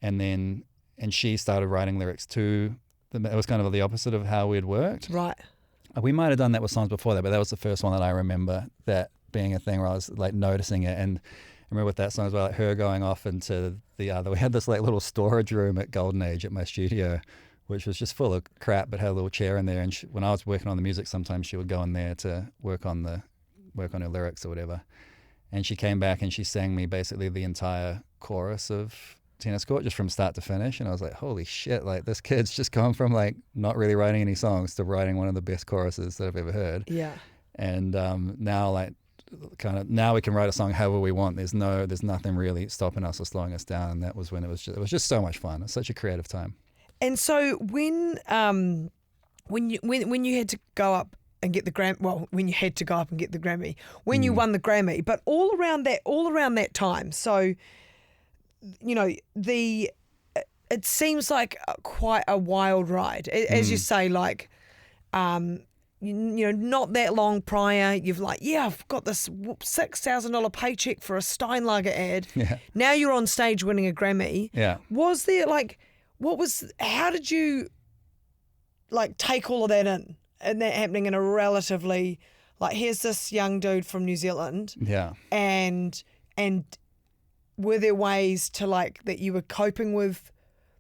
and she started writing lyrics too. It was kind of the opposite of how we'd worked. Right. We might have done that with songs before that, but that was the first one that I remember that being a thing where I was like noticing it. And I remember with that song as well, like her going off into we had this like little storage room at Golden Age at my studio, which was just full of crap, but had a little chair in there. And when I was working on the music, sometimes she would go in there to work on her lyrics or whatever. And she came back and she sang me basically the entire chorus of Tennis Court just from start to finish, and I was like, holy shit, like this kid's just gone from like not really writing any songs to writing one of the best choruses that I've ever heard. Yeah. And now we can write a song however we want. There's nothing really stopping us or slowing us down, and that was when it was just so much fun. It's such a creative time. And so when you had to go up and get the Grammy, when you had to go up and get the Grammy, when you won the Grammy, but all around that time, so it seems like quite a wild ride, as you say, like not that long prior, you've like, I've got this $6,000 paycheck for a Steinlager ad. Yeah. Now you're on stage winning a Grammy. Yeah. Was there how did you like take all of that in, and that happening in a relatively, like, here's this young dude from New Zealand. Yeah. And were there ways to like that you were coping with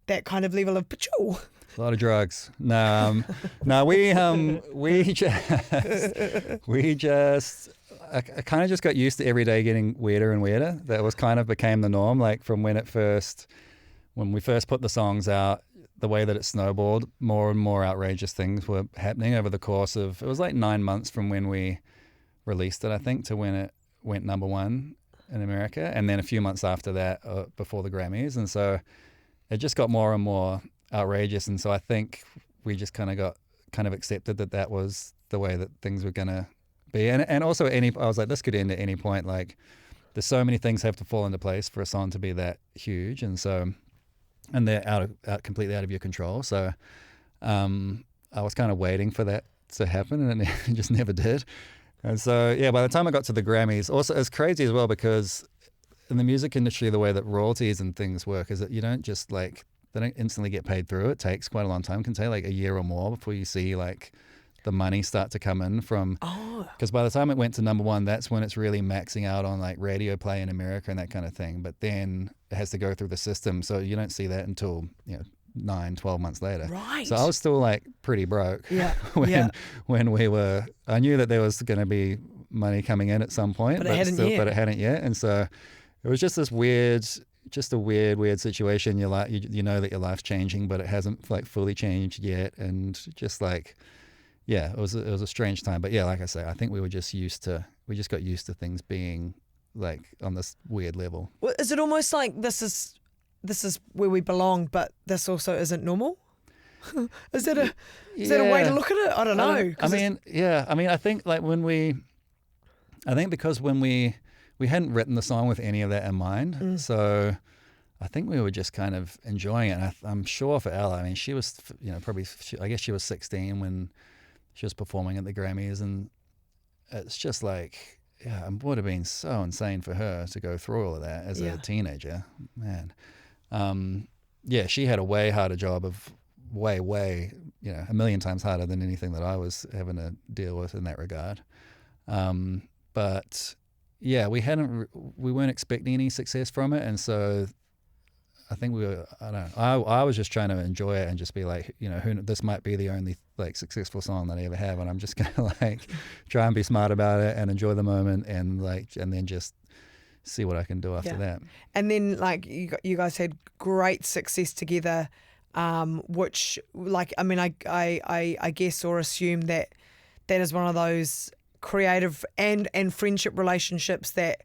that kind of level of patrol? A lot of drugs. No, we just I kind of just got used to every day getting weirder and weirder. That was kind of became the norm. Like from when we first put the songs out, the way that it snowballed, more and more outrageous things were happening over the course of, it was like 9 months from when we released it, I think, to when it went number one in America, and then a few months after that, before the Grammys. And so it just got more and more outrageous, and so I think we just kind of accepted that was the way that things were gonna be. And also I was like, this could end at any point. Like there's so many things have to fall into place for a song to be that huge, and they're completely out of your control. So I was kind of waiting for that to happen, and it just never did. And so, by the time I got to the Grammys, also it's crazy as well, because in the music industry, the way that royalties and things work is that you don't just they don't instantly get paid through. It takes quite a long time. It can take like a year or more before you see like the money start to come in from, because by the time it went to number one, that's when it's really maxing out on like radio play in America and that kind of thing. But then it has to go through the system. So you don't see that until, 9-12 months later. Right. So I was still like pretty broke. Yeah. when I knew that there was going to be money coming in at some point, but it hadn't yet. And so it was just this weird situation. You're like, you know that your life's changing, but it hasn't like fully changed yet. And just like, it was a strange time. But like I say, I think we just got used to things being like on this weird level. Well, is it almost like this is where we belong, but this also isn't normal? Is that a way to look at it? I don't know. I think like because when we hadn't written the song with any of that in mind, so I think we were just kind of enjoying it. And I'm sure for Ella, I mean, she was, I guess she was 16 when she was performing at the Grammys, and it's just like, it would have been so insane for her to go through all of that as a teenager, man. She had a way harder job of way, a million times harder than anything that I was having to deal with in that regard. But we weren't expecting any success from it, and so I think I was just trying to enjoy it and just be like, this might be the only like successful song that I ever have, and I'm just gonna like try and be smart about it and enjoy the moment, and then just see what I can do after that. And then like you guys had great success together, which like, I mean, I guess or assume that is one of those creative and friendship relationships that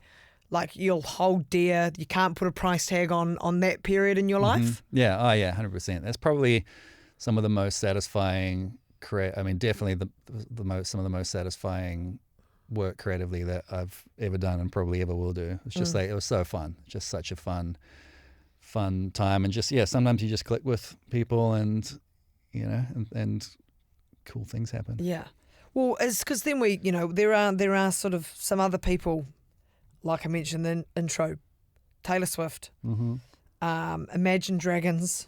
like you'll hold dear. You can't put a price tag on that period in your life? Yeah, 100%. That's probably some of the most satisfying definitely some of the most satisfying work creatively that I've ever done and probably ever will do. It's just like, it was so fun, just such a fun time, and just sometimes you just click with people, and and cool things happen. Yeah. Well, it's because then there are sort of some other people, like I mentioned in the intro, Taylor Swift, Imagine Dragons,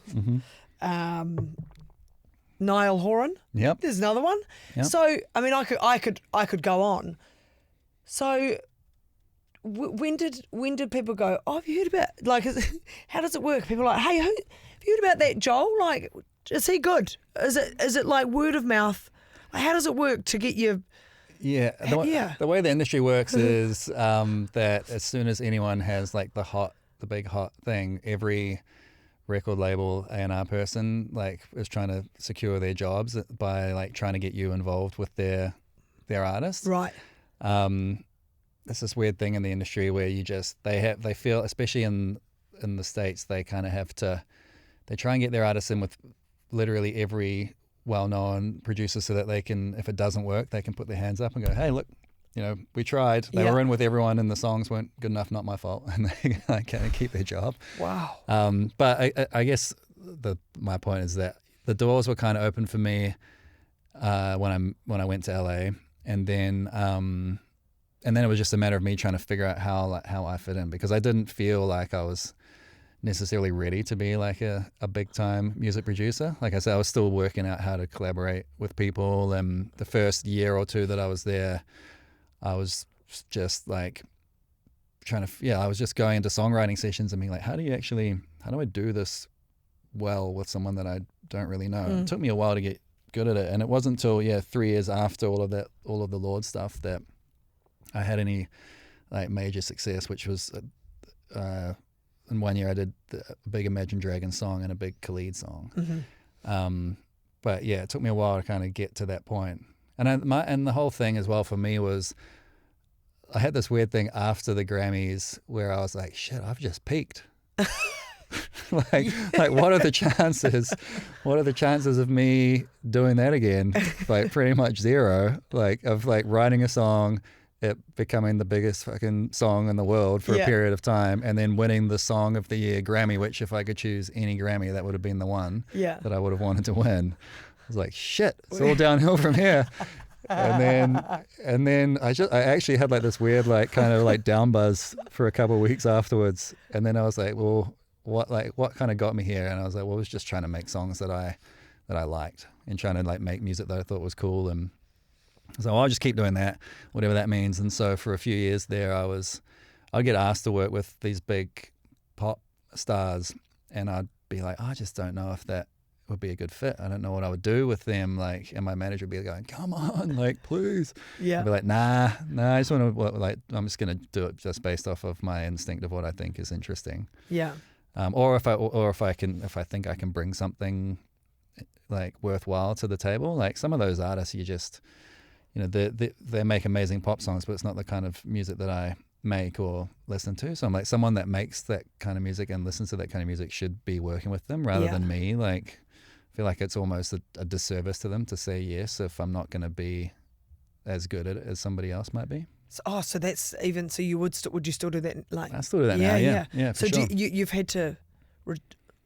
Niall Horan. Yep. There's another one. Yep. So I could go on. So when did people go, oh, have you heard about, like, how does it work? People are like, hey, have you heard about that Joel? Like, is he good? Is it like word of mouth? Like, how does it work to get you? Yeah. The way the industry works is that as soon as anyone has like the big hot thing, every record label A&R person like is trying to secure their jobs by like trying to get you involved with their artist. Right. It's this weird thing in the industry where they feel, especially in the States, they kind of have to, they try and get their artists in with literally every well-known producer so that they can, if it doesn't work, they can put their hands up and go, hey, look, we tried. They were in with everyone and the songs weren't good enough, not my fault. And they can't keep their job. Wow. But I guess my point is that the doors were kind of open for me when I went to LA, and then it was just a matter of me trying to figure out how I fit in, because I didn't feel like I was necessarily ready to be like a big time music producer. Like I said, I was still working out how to collaborate with people, and the first year or two that I was there, I was just like I was just going into songwriting sessions and being like, how do I do this well with someone that I don't really know? It took me a while to get good at it, and it wasn't until 3 years after all of the Lorde stuff that I had any like major success, which was in 1 year I did a big Imagine Dragons song and a big Khalid song. But yeah, it took me a while to kind of get to that point. And the whole thing as well for me was, I had this weird thing after the Grammys where I was like, shit, I've just peaked. like what are the chances? What are the chances of me doing that again? Like pretty much zero. Like of like writing a song, it becoming the biggest fucking song in the world for a period of time, and then winning the Song of the Year Grammy, which if I could choose any Grammy, that would have been the one that I would have wanted to win. I was like, shit, it's all downhill from here. And then I actually had like this weird like kind of like down buzz for a couple of weeks afterwards, and then I was like, well, what kind of got me here? And I was like, well, I was just trying to make songs that I liked, and trying to like make music that I thought was cool. And so I'll just keep doing that, whatever that means. And so for a few years there, I'd get asked to work with these big pop stars, and I'd be like, I just don't know if that would be a good fit. I don't know what I would do with them. Like, and my manager would be going, come on, like, please. I'd be like, nah, I just want to, like, I'm just going to do it just based off of my instinct of what I think is interesting. Yeah. Or if I think I can bring something like worthwhile to the table. Like some of those artists, you just, they make amazing pop songs, but it's not the kind of music that I make or listen to. So I'm like, someone that makes that kind of music and listens to that kind of music should be working with them rather than me. Like, I feel like it's almost a disservice to them to say yes if I'm not going to be as good at it as somebody else might be. So that's even, so you would you still do that? Like, I still do that now, yeah. So sure. you've had to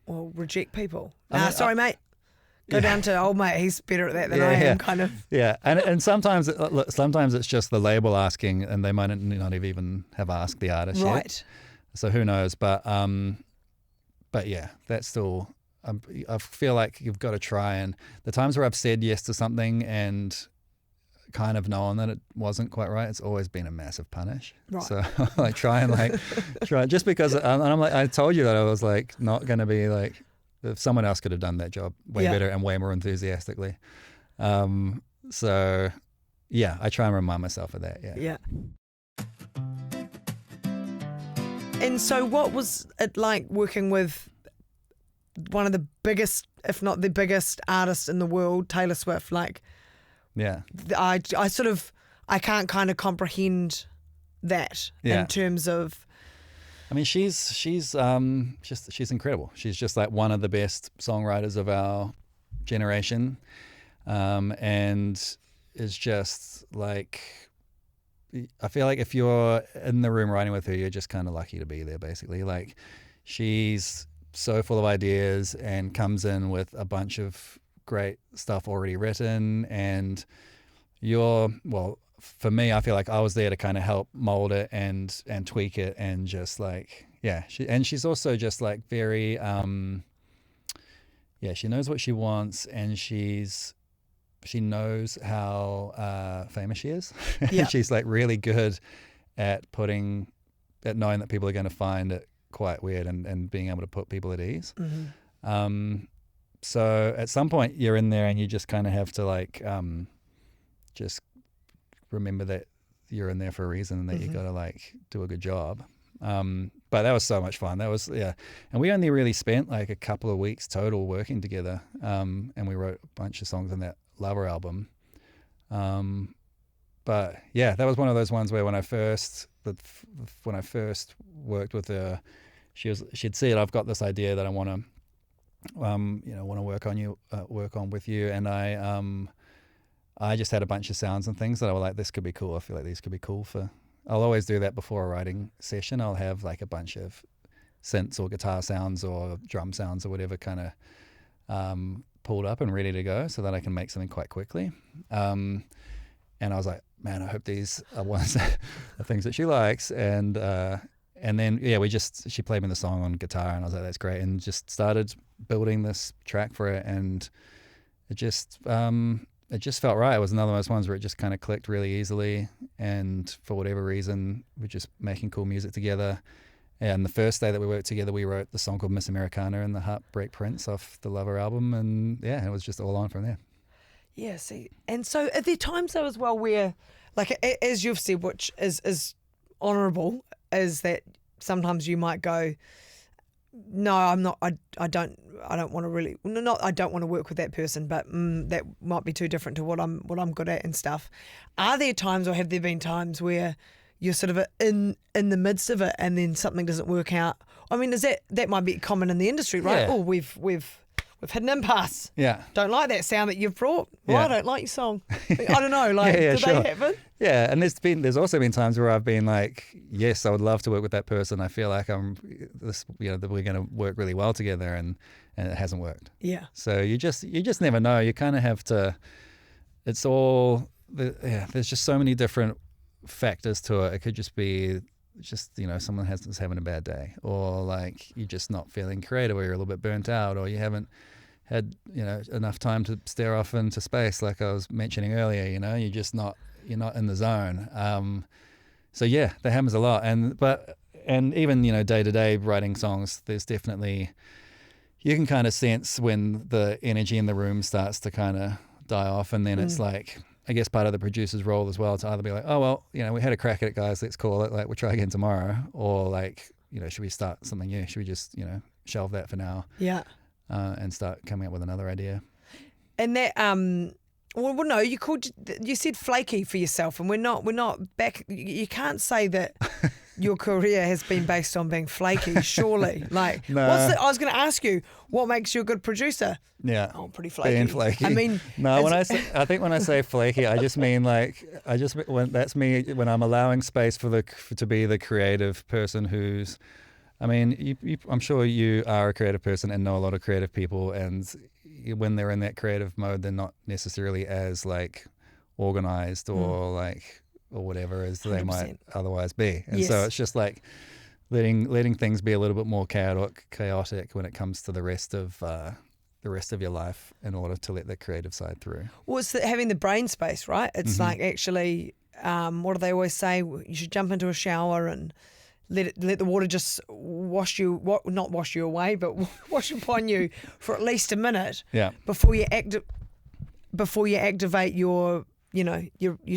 reject people? Sorry, mate. Go down to old mate. He's better at that than I am, kind of. Yeah, and sometimes it's just the label asking, and they might not even have asked the artist yet. So who knows? But yeah, that's still. I feel like you've got to try, and the times where I've said yes to something and kind of known that it wasn't quite right, it's always been a massive punish. Right. So like try just because, and I'm like, I told you that I was like not going to be like. If someone else could have done that job way better and way more enthusiastically. So, yeah, I try and remind myself of that, Yeah. And so what was it like working with one of the biggest, if not the biggest artist in the world, Taylor Swift? Like, I can't kind of comprehend that in terms of I mean, she's incredible. She's just like one of the best songwriters of our generation, and is just like, I feel like if you're in the room writing with her, you're just kind of lucky to be there, basically. Like, she's so full of ideas and comes in with a bunch of great stuff already written, and for me, I feel like I was there to kind of help mold it and tweak it, and just like, yeah. She's also just like very, she knows what she wants, and she knows how famous she is. Yeah. She's like really good at knowing that people are going to find it quite weird, and being able to put people at ease. Mm-hmm. So at some point you're in there and you just kind of have to like, just remember that you're in there for a reason, and that you got to like do a good job. But that was so much fun. That was, yeah. And we only really spent like a couple of weeks total working together. And we wrote a bunch of songs on that Lover album. But yeah, that was one of those ones where when I first worked with her, she'd said, I've got this idea that I want to work on with you. And I just had a bunch of sounds and things that I was like, this could be cool. I feel like these could be cool I'll always do that before a writing session. I'll have like a bunch of synths or guitar sounds or drum sounds or whatever kind of pulled up and ready to go, so that I can make something quite quickly. And I was like, man, I hope these are the things that she likes. And then, yeah, she played me the song on guitar, and I was like, that's great. And just started building this track for it. And it just felt right. It was another one of those ones where it just kind of clicked really easily. And for whatever reason, we're just making cool music together. And the first day that we worked together, we wrote the song called Miss Americana and the Heartbreak Prince off the Lover album. And yeah, it was just all on from there. Yeah, see. And so are there times though as well where, like, as you've said, which is honourable, is that sometimes you might go, no, I'm not, I don't want to really, not I don't want to work with that person, but that might be too different to what I'm good at and stuff. Are there times, or have there been times where you're sort of in the midst of it and then something doesn't work out? I mean, that might be common in the industry, right? Yeah. Oh, we've hit an impasse. Yeah. Don't like that sound that you've brought. Well, Yeah. I don't like your song. I don't know. Like, do sure. they happen? Yeah, and there's also been times where I've been like, yes, I would love to work with that person. I feel like that we're going to work really well together, and it hasn't worked. Yeah. So you just never know. You kind of have to. It's all there's just so many different factors to it. It could just be someone is having a bad day, or like you're just not feeling creative, or you're a little bit burnt out, or you haven't had enough time to stare off into space, like I was mentioning earlier. You're not in the zone. So yeah, that happens a lot. And even day to day writing songs, there's definitely, you can kind of sense when the energy in the room starts to kind of die off, and then it's like, I guess part of the producer's role as well to either be like, oh well, we had a crack at it, guys, let's call it, like we'll try again tomorrow, or like, should we start something new? Should we just shelve that for now? Yeah. And start coming up with another idea. And that well, no, you said flaky for yourself, and we're not back. You can't say that your career has been based on being flaky, surely. Like, No. I was going to ask you, what makes you a good producer? Yeah. Oh, pretty flaky. Being flaky. I mean, no, I think when I say flaky, I just mean that's me when I'm allowing space to be the creative person who's, I mean, I'm sure you are a creative person and know a lot of creative people, and when they're in that creative mode, they're not necessarily as like organized or whatever as they 100%. might otherwise be. And Yes. so it's just like letting things be a little bit more chaotic when it comes to the rest of your life, in order to let the creative side through. well, it's having the brain space, right? It's like actually, what do they always say? You should jump into a shower and let the water just not wash you away, but wash upon you for at least a minute. Yeah. Before you activate your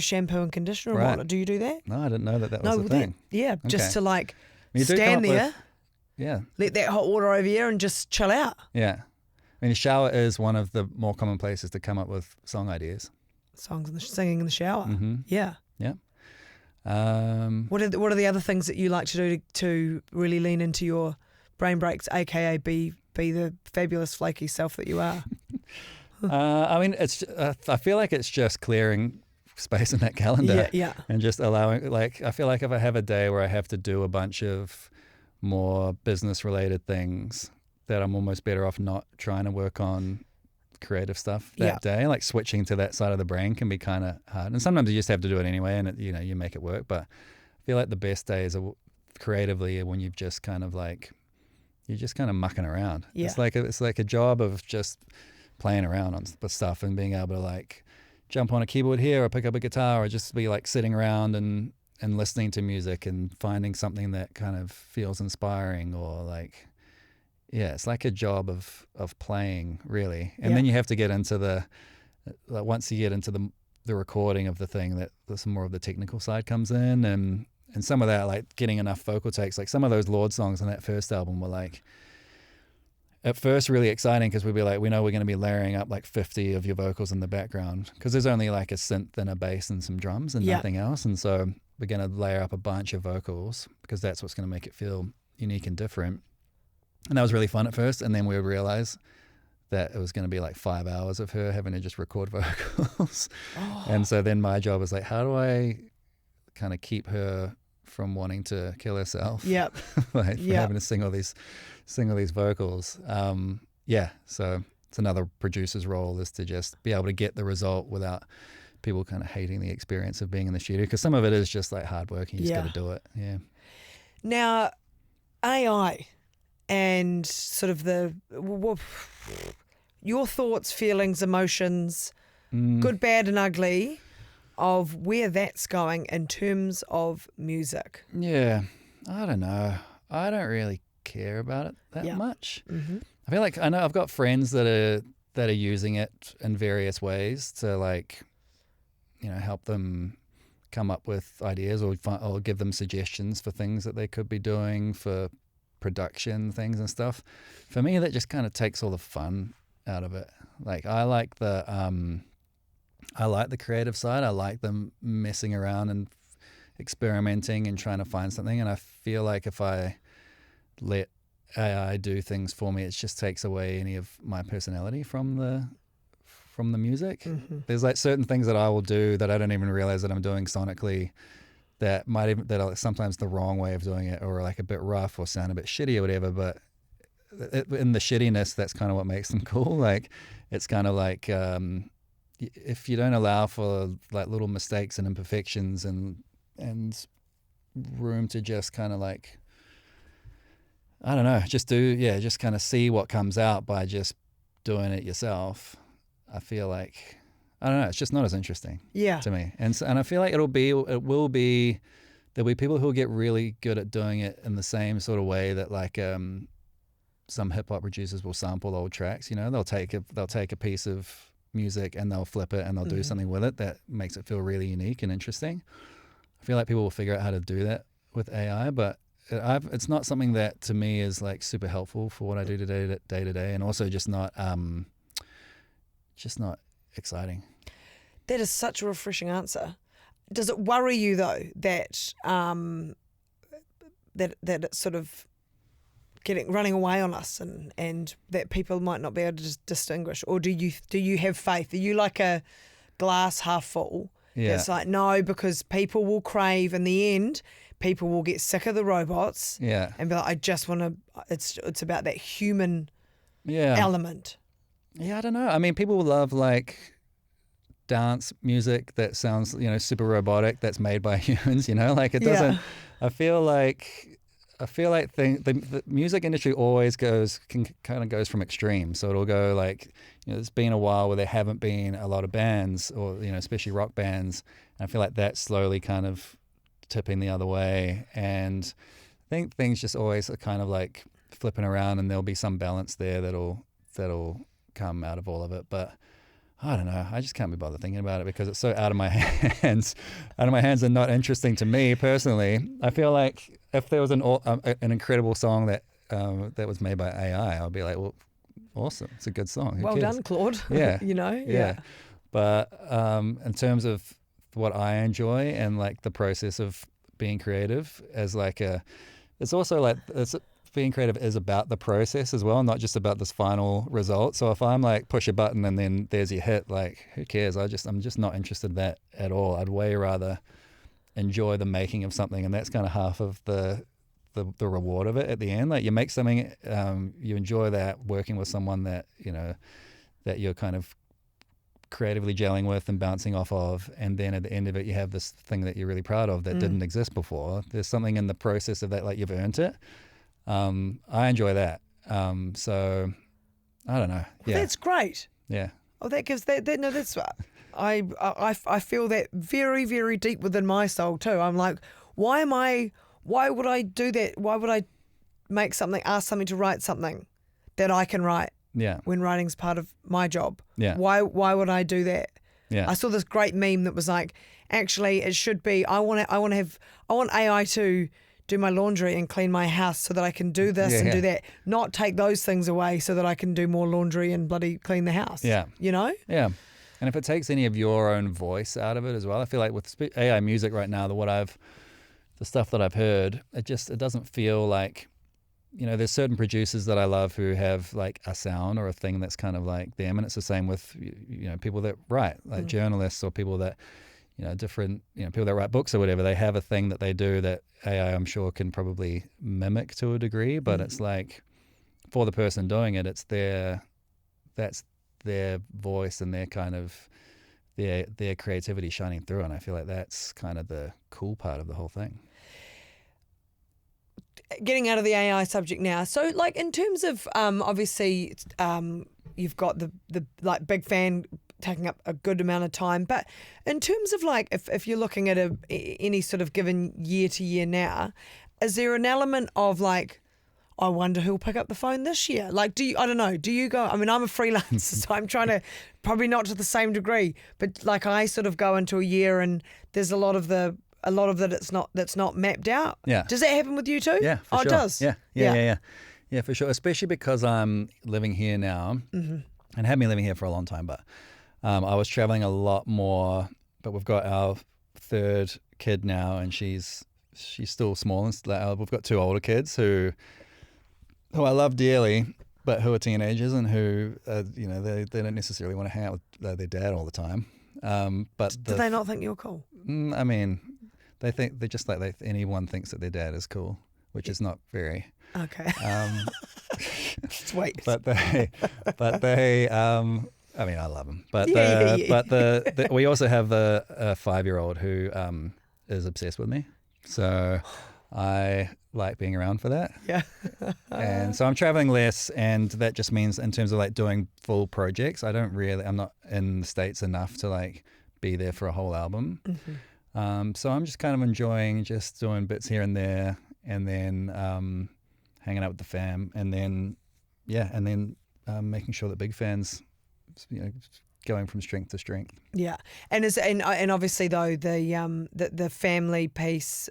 shampoo and conditioner and Right. whatnot. Do you do that? No, I didn't know that was the well, thing. just Okay. to like You do come stand up with- there, Yeah. let that hot water over you and just chill out. Yeah. I mean, a shower is one of the more common places to come up with song ideas. Singing in the shower. Mm-hmm. Yeah. Yeah. What are the other things that you like to do to really lean into your brain breaks, aka be the fabulous flaky self that you are? I mean, it's. I feel like it's just clearing space in that calendar, and just allowing. Like, I feel like if I have a day where I have to do a bunch of more business-related things, that I'm almost better off not trying to work on creative stuff that day. Like switching to that side of the brain can be kind of hard, and sometimes you just have to do it anyway, and you make it work. But I feel like the best days are creatively when you've just kind of like you're just kind of mucking around. It's like a job of just playing around with stuff and being able to like jump on a keyboard here or pick up a guitar or just be like sitting around and listening to music and finding something that kind of feels inspiring or like. Yeah, it's like a job of playing, really. And then you have to get into once you get into the recording of the thing, that some more of the technical side comes in and some of that, like getting enough vocal takes. Like some of those Lorde songs on that first album were like, at first really exciting because we'd be like, we know we're going to be layering up like 50 of your vocals in the background because there's only like a synth and a bass and some drums and nothing else. And so we're going to layer up a bunch of vocals because that's what's going to make it feel unique and different. And that was really fun at first, and then we would realize that it was going to be like 5 hours of her having to just record vocals. And so then my job was like, how do I kind of keep her from wanting to kill herself? Having to sing all these vocals. So it's another producer's role, is to just be able to get the result without people kind of hating the experience of being in the studio, because some of it is just like hard work and you just got to do it. Yeah. Now, AI. And sort of your thoughts, feelings, emotions, good, bad and ugly, of where that's going in terms of music. Yeah, I don't know. I don't really care about it that much. Mm-hmm. I feel like I know I've got friends that are using it in various ways to like, help them come up with ideas or give them suggestions for things that they could be doing for production things and stuff. For me, that just kind of takes all the fun out of it. Like I like the creative side. I like them messing around and experimenting and trying to find something. And I feel like if I let AI do things for me, it just takes away any of my personality from the music. Mm-hmm. There's like certain things that I will do that I don't even realize that I'm doing sonically, that are sometimes the wrong way of doing it, or like a bit rough or sound a bit shitty or whatever. But in the shittiness, that's kind of what makes them cool. Like it's kind of like if you don't allow for like little mistakes and imperfections and room to just kind of like, I don't know, just kind of see what comes out by just doing it yourself. I feel like, I don't know, it's just not as interesting to me. And I feel like there'll be people who'll get really good at doing it in the same sort of way that like some hip hop producers will sample old tracks. They'll take a piece of music and they'll flip it and they'll do something with it that makes it feel really unique and interesting. I feel like people will figure out how to do that with AI, but it's not something that to me is like super helpful for what I do day to day, and also just not exciting. That is such a refreshing answer. Does it worry you though that that it's sort of running away on us, and that people might not be able to just distinguish, or do you have faith? Are you like a glass half full? Yeah. It's like, no, because people will crave in the end. People will get sick of the robots. Yeah. And be like, I just want to. It's about that human element. Yeah, I don't know. I mean, people love like dance music that sounds, super robotic, that's made by humans, like it doesn't. Yeah. I feel like the music industry always goes from extremes. So it'll go like, there's been a while where there haven't been a lot of bands, or especially rock bands, and I feel like that's slowly kind of tipping the other way. And I think things just always are kind of like flipping around, and there'll be some balance there that'll come out of all of it. But I don't know. I just can't be bothered thinking about it because it's so out of my hands. And not interesting to me personally. I feel like if there was an incredible song that was made by AI, I'll be like, well, awesome. It's a good song. Who well cares? Done, Claude. Yeah. Yeah. But in terms of what I enjoy and like the process of being creative as like it's also like being creative is about the process as well, not just about this final result. So if I'm like push a button and then there's your hit, like who cares? I'm just not interested in that at all. I'd way rather enjoy the making of something, and that's kind of half of the reward of it at the end. Like you make something, you enjoy that, working with someone that that you're kind of creatively gelling with and bouncing off of, and then at the end of it you have this thing that you're really proud of that didn't exist before. There's something in the process of that, like you've earned it. I enjoy that. So I don't know. Yeah, That's great. yeah, Oh, that gives that no, that's I feel that very, very deep within my soul too. I'm like, why would I do that? Why would I ask something to write something that I can write yeah, when writing's part of my job? yeah, Why would I do that? yeah. I saw this great meme that was like, actually it should be I want AI to do my laundry and clean my house so that I can do this and do that, not take those things away so that I can do more laundry and bloody clean the house. Yeah. You know? Yeah. And if it takes any of your own voice out of it as well, I feel like with AI music right now, the stuff that I've heard, it doesn't feel like, there's certain producers that I love who have like a sound or a thing that's kind of like them. And it's the same with, people that write, like journalists or people that, different, people that write books or whatever, they have a thing that they do that AI, I'm sure, can probably mimic to a degree, but it's like for the person doing it, that's their voice and their kind of their creativity shining through. And I feel like that's kind of the cool part of the whole thing. Getting out of the AI subject now. So like in terms of obviously you've got the like big fan taking up a good amount of time, but in terms of like if you're looking at any sort of given year to year now, is there an element of like, I wonder who'll pick up the phone this year? Like, do you go, I mean, I'm a freelancer, so I'm trying to, probably not to the same degree, but like I sort of go into a year and there's a lot of that that's not mapped out. Yeah. Does that happen with you too? Yeah, for sure. It does? Yeah, for sure. Especially because I'm living here now and have been living here for a long time, but I was traveling a lot more, but we've got our third kid now and she's still small, and we've got two older kids who I love dearly, but who are teenagers and who, they don't necessarily want to hang out with their dad all the time. But do they not think you're cool? I mean, they're just like anyone thinks that their dad is cool, which is not very. Okay. Sweet. But they. I mean, I love them, but we also have a 5-year-old who is obsessed with me, so I like being around for that. Yeah. And so I'm traveling less, and that just means in terms of like doing full projects, I'm not in the States enough to like be there for a whole album. So I'm just kind of enjoying just doing bits here and there, and then hanging out with the fam, and then making sure that big fans, going from strength to strength. Yeah, and obviously though the family piece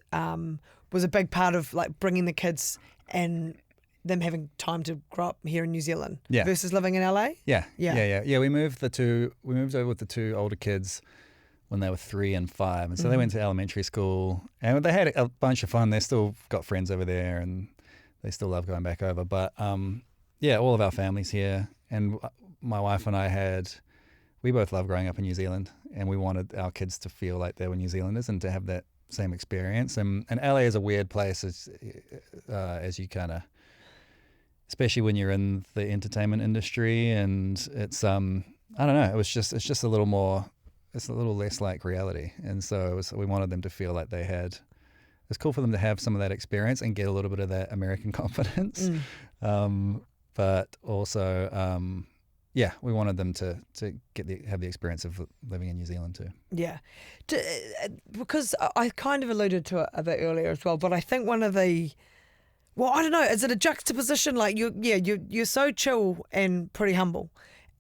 was a big part of like bringing the kids and them having time to grow up here in New Zealand versus living in LA. Yeah. We moved over with the two older kids when they were 3 and 5, and so they went to elementary school, and they had a bunch of fun. They still got friends over there, and they still love going back over. But all of our families here, and my wife and we both love growing up in New Zealand, and we wanted our kids to feel like they were New Zealanders and to have that same experience. And LA is a weird place, as you kind of, especially when you're in the entertainment industry, and it's I don't know, it's just a little more, it's a little less like reality. And so we wanted them to feel like it's cool for them to have some of that experience and get a little bit of that American confidence. But also, we wanted them to have the experience of living in New Zealand too. Yeah, because I kind of alluded to it a bit earlier as well. But I think one of I don't know, is it a juxtaposition? Like you're so chill and pretty humble,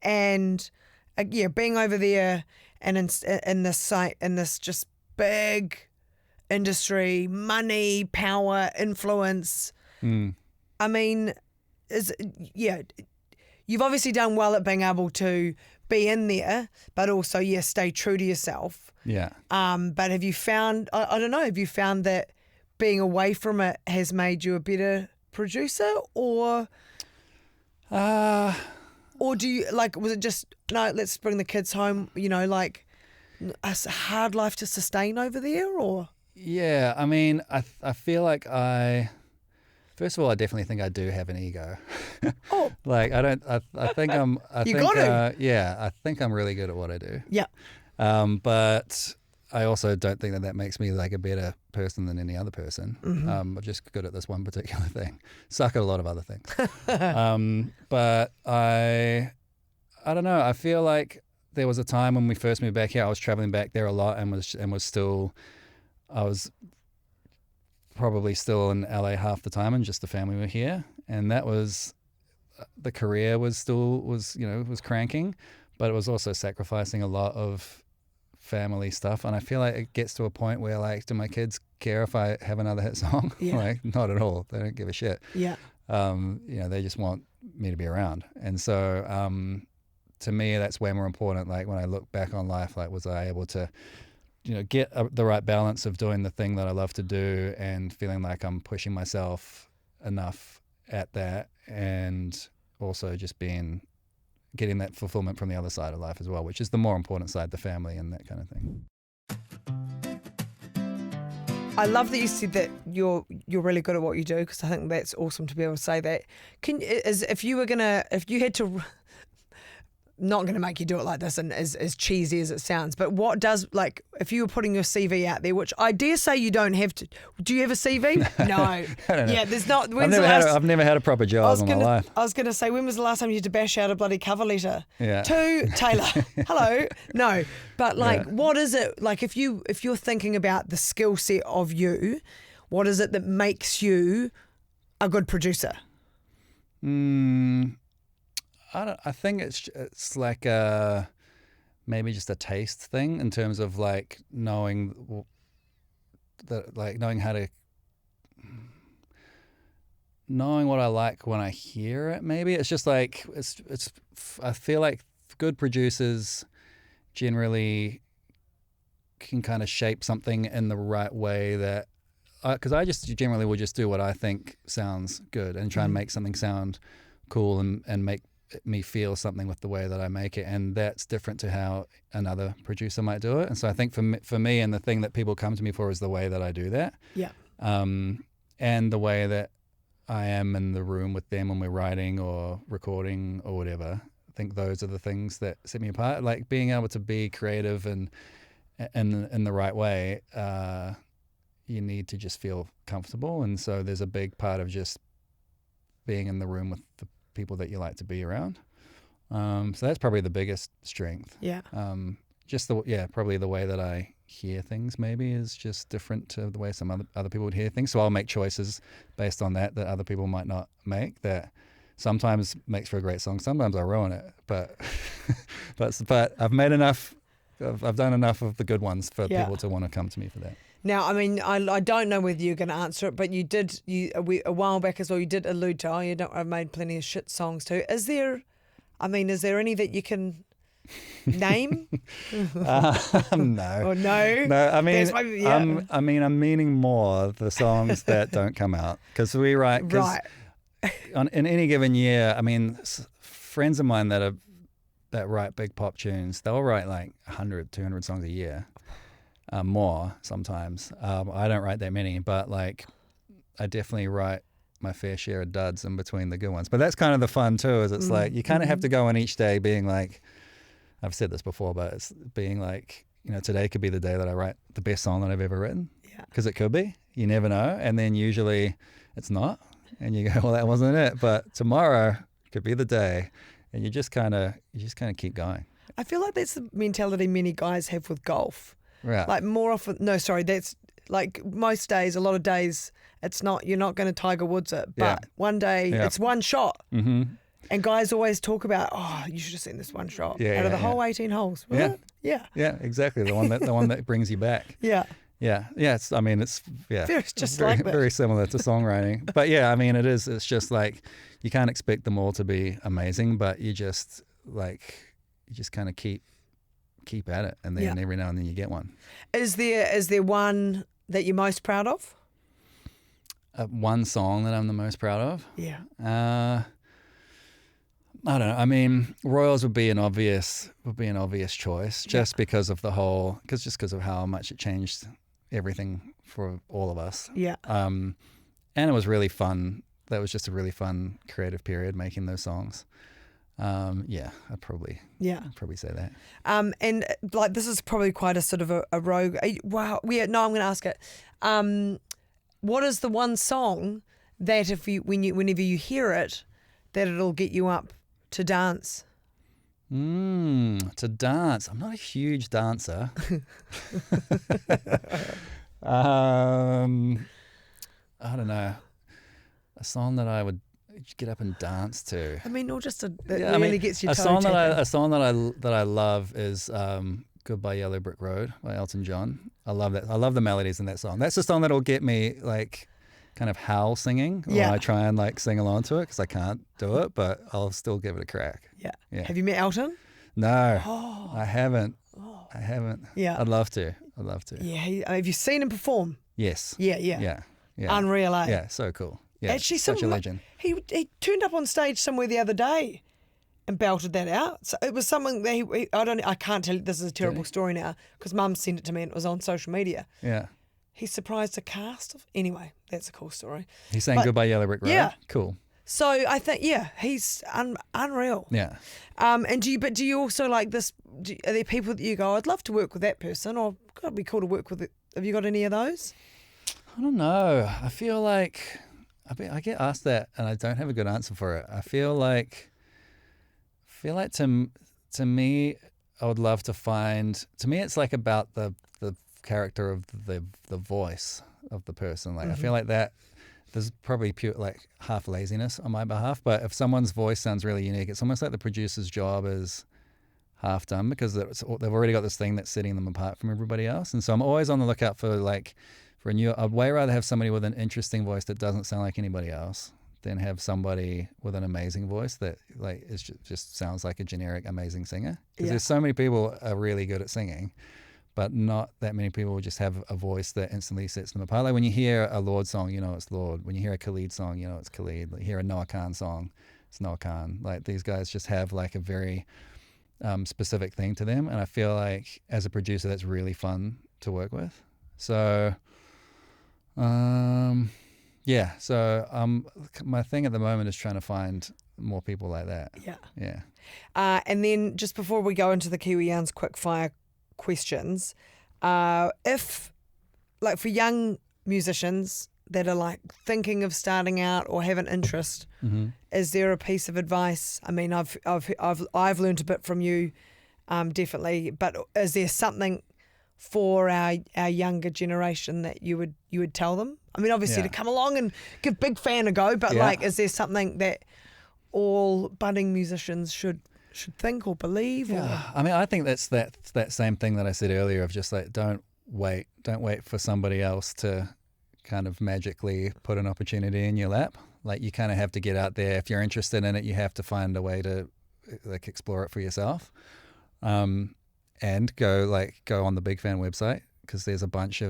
and being over there and in this site, in this just big industry, money, power, influence. I mean, you've obviously done well at being able to be in there, but also, stay true to yourself. Yeah. But have you found, I don't know, have you found that being away from it has made you a better producer, or do you, like, was it just, no, let's bring the kids home, like a hard life to sustain over there, or? Yeah, I mean, I feel like first of all, I definitely think I do have an ego. Oh. Like, I think I think I'm really good at what I do. Yeah. But I also don't think that makes me like a better person than any other person. Mm-hmm. I'm just good at this one particular thing. Suck at a lot of other things. But I don't know. I feel like there was a time when we first moved back here, I was traveling back there a lot and I was probably still in LA half the time and just the family were here. And that was, the career was cranking, but it was also sacrificing a lot of family stuff. And I feel like it gets to a point where, like, do my kids care if I have another hit song? Yeah. Like, not at all. They don't give a shit. Yeah. They just want me to be around. And so to me, that's way more important. Like, when I look back on life, like, was I able to get the right balance of doing the thing that I love to do and feeling like I'm pushing myself enough at that, and also just getting that fulfillment from the other side of life as well, which is the more important side, the family and that kind of thing. I love that you said that you're really good at what you do, because I think that's awesome to be able to say that. If you had to, not going to make you do it like this and as cheesy as it sounds, but what does, like, if you were putting your CV out there, which I dare say you don't have to, do you have a CV? No. I don't know. Yeah, there's not. I've never had a proper job in my life. I was going to say, when was the last time you had to bash out a bloody cover letter? Yeah. To Taylor. Hello. No. But, like, what is it, like, if you're thinking about the skill set of you, what is it that makes you a good producer? I think it's like maybe just a taste thing in terms of, like, knowing what I like when I hear it. Maybe it's just like I feel like good producers generally can kind of shape something in the right way, that because I just generally will just do what I think sounds good and try and make something sound cool and make me feel something with the way that I make it, and that's different to how another producer might do it. And so I think for me, and the thing that people come to me for is the way that I do that. Yeah. And the way that I am in the room with them when we're writing or recording or whatever. I think those are the things that set me apart. Like, being able to be creative and in the right way, you need to just feel comfortable. And so there's a big part of just being in the room with the people that you like to be around. So that's probably the biggest strength. Yeah. Probably the way that I hear things maybe is just different to the way some other people would hear things. So I'll make choices based on that other people might not make, that sometimes makes for a great song. Sometimes I ruin it, but I've made enough. I've done enough of the good ones for people to want to come to me for that. Now, I mean, I don't know whether you're going to answer it, but a while back as well, you did allude to, I've made plenty of shit songs too. Is there any that you can name? No. Or no? No, I mean, I'm meaning more the songs that don't come out, because we write. Right. In any given year, I mean, friends of mine that write big pop tunes, they'll write like 100, 200 songs a year. More sometimes. I don't write that many, but, like, I definitely write my fair share of duds in between the good ones. But that's kind of the fun too, is it's like you kind of have to go in each day being like, I've said this before, but it's being like, today could be the day that I write the best song that I've ever written. Yeah. Because it could be. You never know. And then usually it's not. And you go, well, that wasn't it. But tomorrow could be the day. And you just kind of keep going. I feel like that's the mentality many guys have with golf. Right. Like, more often, no, sorry, that's like most days, a lot of days, you're not going to Tiger Woods it, but one day it's one shot. Mm-hmm. And guys always talk about, you should have seen this one shot out of the whole 18 holes. What? Yeah. Yeah, exactly. The one that brings you back. Yeah. Yeah. It's just very, like that. very similar to songwriting. But yeah, I mean, it's just like, you can't expect them all to be amazing, but you just, like, you just kind of keep at it, and then every now and then you get one. Is there one that you're most proud of? One song that I'm the most proud of? Yeah. I don't know. I mean, Royals would be an obvious choice, just because of because of how much it changed everything for all of us. Yeah. And it was really fun. That was just a really fun creative period making those songs. I'd probably say that. And like this is probably quite a sort of a rogue. Wow. No, I'm going to ask it. What is the one song that whenever you hear it, that it'll get you up to dance? To dance. I'm not a huge dancer. I don't know. A song that I would get up and dance to. I mean, or just really gets your toe tapping. A song that I love is "Goodbye Yellow Brick Road" by Elton John. I love that. I love the melodies in that song. That's the song that'll get me like kind of howl singing. Yeah. Or I try and like sing along to it because I can't do it, but I'll still give it a crack. Yeah. Have you met Elton? No, Oh. I haven't. Oh. I haven't. Yeah. I'd love to. Yeah. Have you seen him perform? Yes. Yeah. Yeah. Unreal, eh? Yeah, so cool. Yeah, Actually, such a legend. He turned up on stage somewhere the other day and belted that out. So it was something that I can't tell you. This is a terrible story now because Mum sent it to me and it was on social media. Yeah. He surprised a cast of. Anyway, that's a cool story. He sang "Goodbye Yellow Brick Road." Yeah. Cool. So I think he's unreal. Yeah. And do you also like this? Are there people that you go, I'd love to work with that person, or God, it'd be cool to work with it? Have you got any of those? I don't know. I feel like I get asked that and I don't have a good answer for it. I feel like to me, I would love to find. To me, it's like about the character of the voice of the person. Like I feel like that. There's probably pure like half laziness on my behalf, but if someone's voice sounds really unique, it's almost like the producer's job is half done because they've already got this thing that's setting them apart from everybody else. And so I'm always on the lookout for a new. I'd way rather have somebody with an interesting voice that doesn't sound like anybody else than have somebody with an amazing voice that like is just sounds like a generic amazing singer. Because there's so many people are really good at singing, but not that many people just have a voice that instantly sets them apart. Like when you hear a Lorde song, you know it's Lorde. When you hear a Khalid song, you know it's Khalid. Like you hear a Noah Khan song, it's Noah Khan. Like these guys just have like a very specific thing to them, and I feel like as a producer, that's really fun to work with. So, So my thing at the moment is trying to find more people like that. Yeah. And then just before we go into the Kiwi Yarns quick fire questions, if like for young musicians that are like thinking of starting out or have an interest, is there a piece of advice? I mean, I've learned a bit from you, definitely, but is there something for our younger generation that you would tell them? I mean, obviously to come along and give Big Fan a go, but like, is there something that all budding musicians should think or believe? Yeah, or? I mean, I think that's that same thing that I said earlier of just like don't wait for somebody else to kind of magically put an opportunity in your lap. Like you kind of have to get out there. If you're interested in it, you have to find a way to like explore it for yourself, and go on the Big Fan website because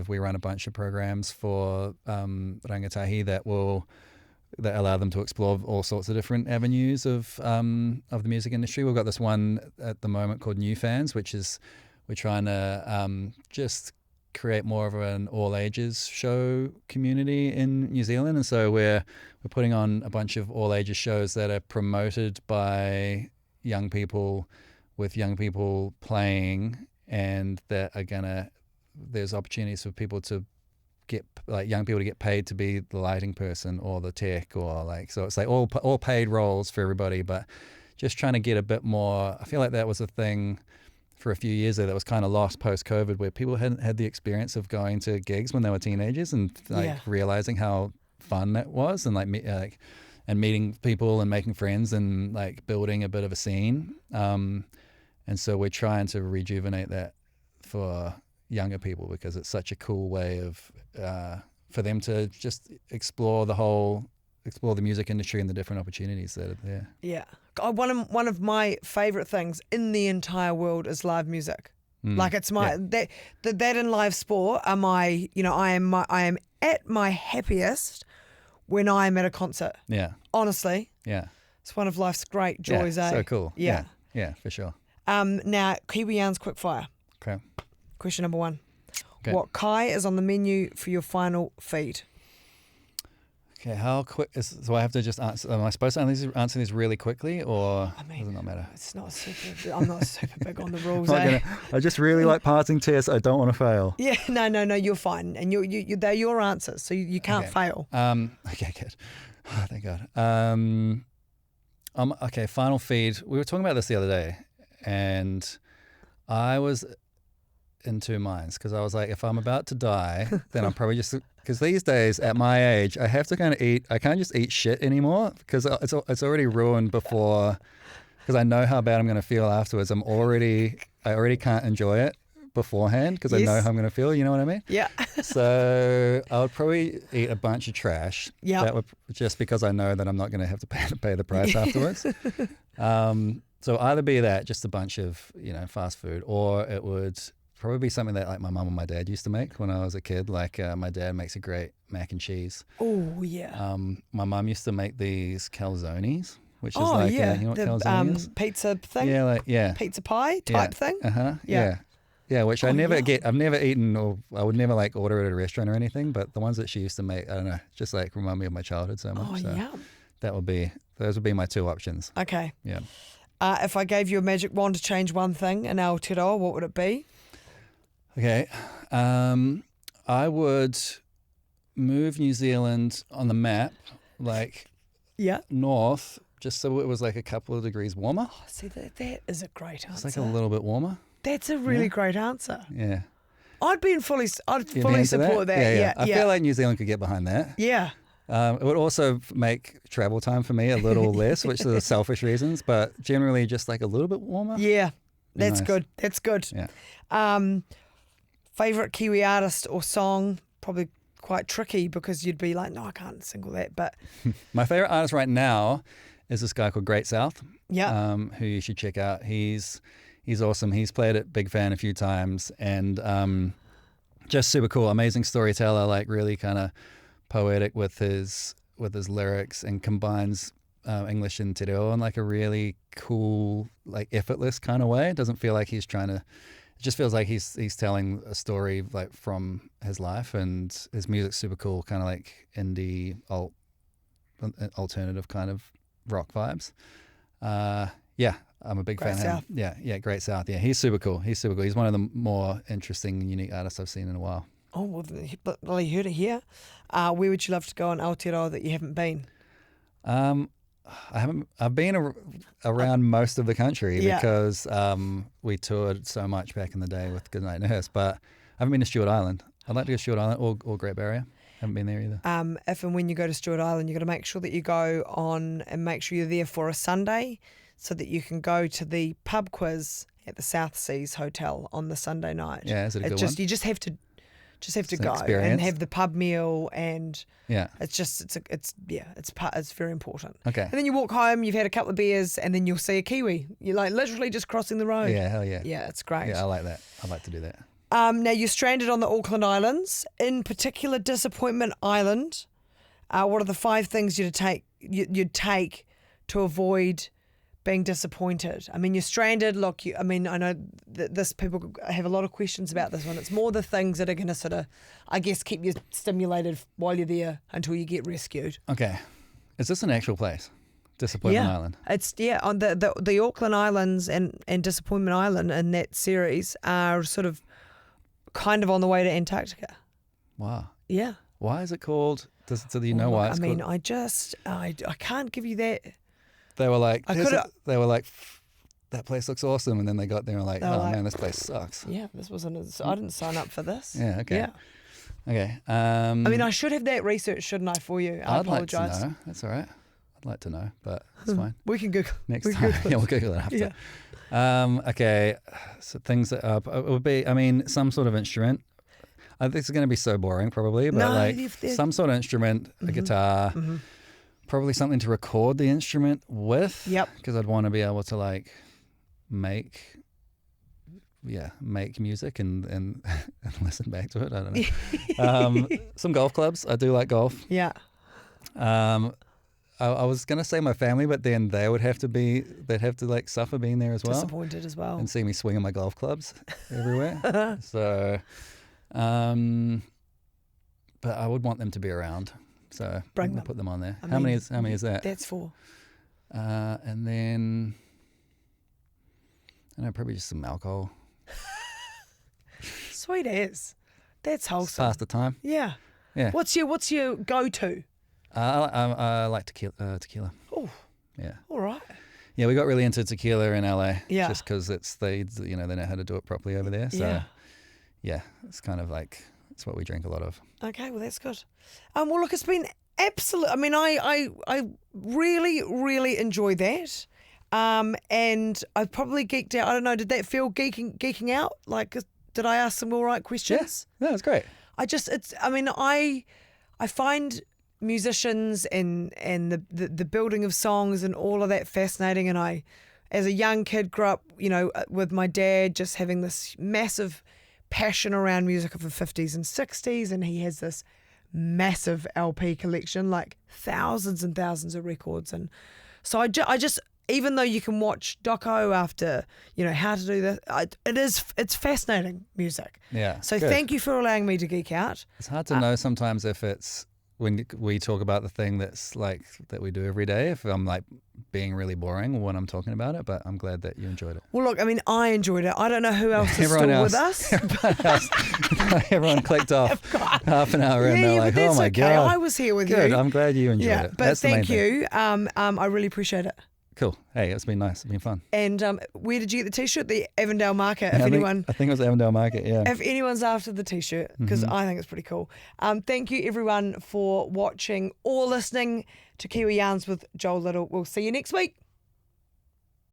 we run a bunch of programs for rangatahi that allow them to explore all sorts of different avenues of the music industry. We've got this one at the moment called New Fans, which is we're trying to just create more of an all ages show community in New Zealand, and so we're putting on a bunch of all ages shows that are promoted by young people with young people playing, and that are there's opportunities for people to get young people to get paid to be the lighting person or the tech or so it's like all paid roles for everybody, but just trying to get a bit more. I feel like that was a thing for a few years there that was kind of lost post-COVID, where people hadn't had the experience of going to gigs when they were teenagers and realizing how fun that was, and and meeting people and making friends and like building a bit of a scene. And so we're trying to rejuvenate that for younger people because it's such a cool way of for them to just explore the whole explore the music industry and the different opportunities that are there. Yeah. One of my favourite things in the entire world is live music. Like it's my that and live sport are my, I am at my happiest when I am at a concert. Yeah. Honestly. Yeah. It's one of life's great joys, yeah, eh? So cool. Yeah. Yeah, for sure. Now, Kiwi Yarns Quickfire. Okay. Question number 1. Okay. What kai is on the menu for your final feed? Okay, how quick so I have to just answer, am I supposed to answer these really quickly, or does it not matter? It's not super, I'm not super big on the rules, I just really like passing tests. I don't want to fail. Yeah, no, you're fine. And they're your answers, so you can't fail. Okay, good. Oh, thank God. Okay, final feed. We were talking about this the other day, and I was in two minds because I was like, if I'm about to die, then I'm probably just, because these days at my age, I have to kind of eat. I can't just eat shit anymore because it's already ruined before. Because I know how bad I'm going to feel afterwards. I already can't enjoy it beforehand because I know how I'm going to feel. You know what I mean? Yeah. So I would probably eat a bunch of trash. Yeah. That would, just because I know that I'm not going to have to pay the price afterwards. So either be that, just a bunch of fast food, or it would probably be something that like my mum and my dad used to make when I was a kid. Like my dad makes a great mac and cheese. Oh yeah. My mum used to make these calzones, which is what the calzone is? Pizza thing. Yeah, Pizza pie type thing. Yeah, which I never yeah. get. I've never eaten, or I would never like order it at a restaurant or anything. But the ones that she used to make, I don't know, just like remind me of my childhood so much. So Yum. Those would be my two options. Okay. Yeah. If I gave you a magic wand to change one thing in Aotearoa, what would it be? Okay. I would move New Zealand on the map, like north, just so it was like a couple of degrees warmer. Oh, see, that is a great answer. It's like a little bit warmer. That's a really great answer. Yeah. I'd fully support that. Yeah. I feel like New Zealand could get behind that. Yeah. It would also make travel time for me a little less, which are selfish reasons, but generally just like a little bit warmer. Yeah. That's Nice. good. That's good. Yeah. Favourite Kiwi artist or song? Probably quite tricky because you'd be like, no, I can't single that. But My favorite artist right now is this guy called Great South. Who you should check out. He's awesome. He's played at Big Fan a few times, and just super cool, amazing storyteller, like really kind of poetic with his lyrics, and combines English and te reo in like a really cool, like effortless kind of way. It doesn't feel like he's trying to. It just feels like he's telling a story like from his life, and his music's super cool, kind of like indie alternative kind of rock vibes. I'm a big fan of him. Yeah, Great South. Yeah, he's super cool. He's one of the more interesting and unique artists I've seen in a while. oh, well, you heard it here. Where would you love to go in Aotearoa that you haven't been? I've been around most of the country because we toured so much back in the day with Goodnight Nurse, but I haven't been to Stewart Island. I'd like to go to Stewart Island or Great Barrier. Haven't been there either. If and when you go to Stewart Island, you've got to make sure that you go on and make sure you're there for a Sunday so that you can go to the pub quiz at the South Seas Hotel on the Sunday night. Yeah, is it a good one? You just have to go experience. and have the pub meal, and Yeah. it's very important. Okay. And then you walk home, you've had a couple of beers, and then you'll see a Kiwi. You're like literally just crossing the road. Yeah, hell yeah. Yeah, it's great. Yeah, I like that. I'd like to do that. Now you're stranded on the Auckland Islands, in particular Disappointment Island. What are the 5 things you'd take to avoid being disappointed? I mean, you're stranded. Look, I know that people have a lot of questions about this one. It's more the things that are going to sort of, I guess, keep you stimulated while you're there until you get rescued. Okay. Is this an actual place? Disappointment Island? It's on the Auckland Islands and Disappointment Island in that series are sort of kind of on the way to Antarctica. Wow. Yeah. Why is it called? Do you know why it's called? I can't give you that. They were like, that place looks awesome, and then they got there and like, man, this place sucks. Yeah, this wasn't. I didn't sign up for this. Yeah. Okay. Yeah. Okay. I should have that research, shouldn't I, for you? I apologise. Like to know. That's all right. I'd like to know, but it's fine. We can Google Next time. We'll Google it after. Yeah. Okay. So things that it would be, some sort of instrument. I think it's going to be so boring probably, but some sort of instrument, a guitar, Probably something to record the instrument with. Yep. Because I'd want to be able to like make music and listen back to it. I don't know. Some golf clubs. I do like golf. Yeah. I was gonna say my family, but then they'd have to like suffer being there as well. Disappointed as well. And see me swinging my golf clubs everywhere. So, but I would want them to be around. So Bring I'll them. put them on there. I How mean, many is that? That's 4. And then I don't know, probably just some alcohol. Sweet as. That's wholesome. Pass the time. Yeah. Yeah. What's your go-to? I like tequila. Oh, Yeah. all right. Yeah, we got really into tequila in LA. Yeah. Just because they know how to do it properly over there. So yeah, it's kind of like it's what we drink a lot of. Okay, well that's good. Well, look, it's been absolute. I mean, I really really enjoyed that. And I probably geeked out. I don't know. Did that feel geeking out? Like, did I ask some all right questions? Yeah, that's great. I find musicians and the building of songs and all of that fascinating. And I, as a young kid, grew up, with my dad just having this massive passion around music of the 50s and 60s, and he has this massive LP collection, like thousands and thousands of records. And so I just even though you can watch doco after how to do this, it's fascinating music. Yeah. So good. thank you for allowing me to geek out. It's hard to know sometimes if it's when we talk about the thing that's like that we do every day, if I'm like being really boring when I'm talking about it, but I'm glad that you enjoyed it. Well, look, I mean, I enjoyed it. I don't know who else is still with us. Everyone clicked off half an hour in. They're like, but oh that's my okay. God. I was here with Good. you. I'm glad you enjoyed it. But That's the main thank thing. you. I really appreciate it. Cool. Hey, it's been nice. It's been fun. And where did you get the T-shirt? The Avondale Market. If I anyone, think it was Avondale Market. Yeah. if anyone's after the T-shirt, because I think it's pretty cool. Thank you everyone for watching or listening to Kiwi Yarns with Joel Little. We'll see you next week.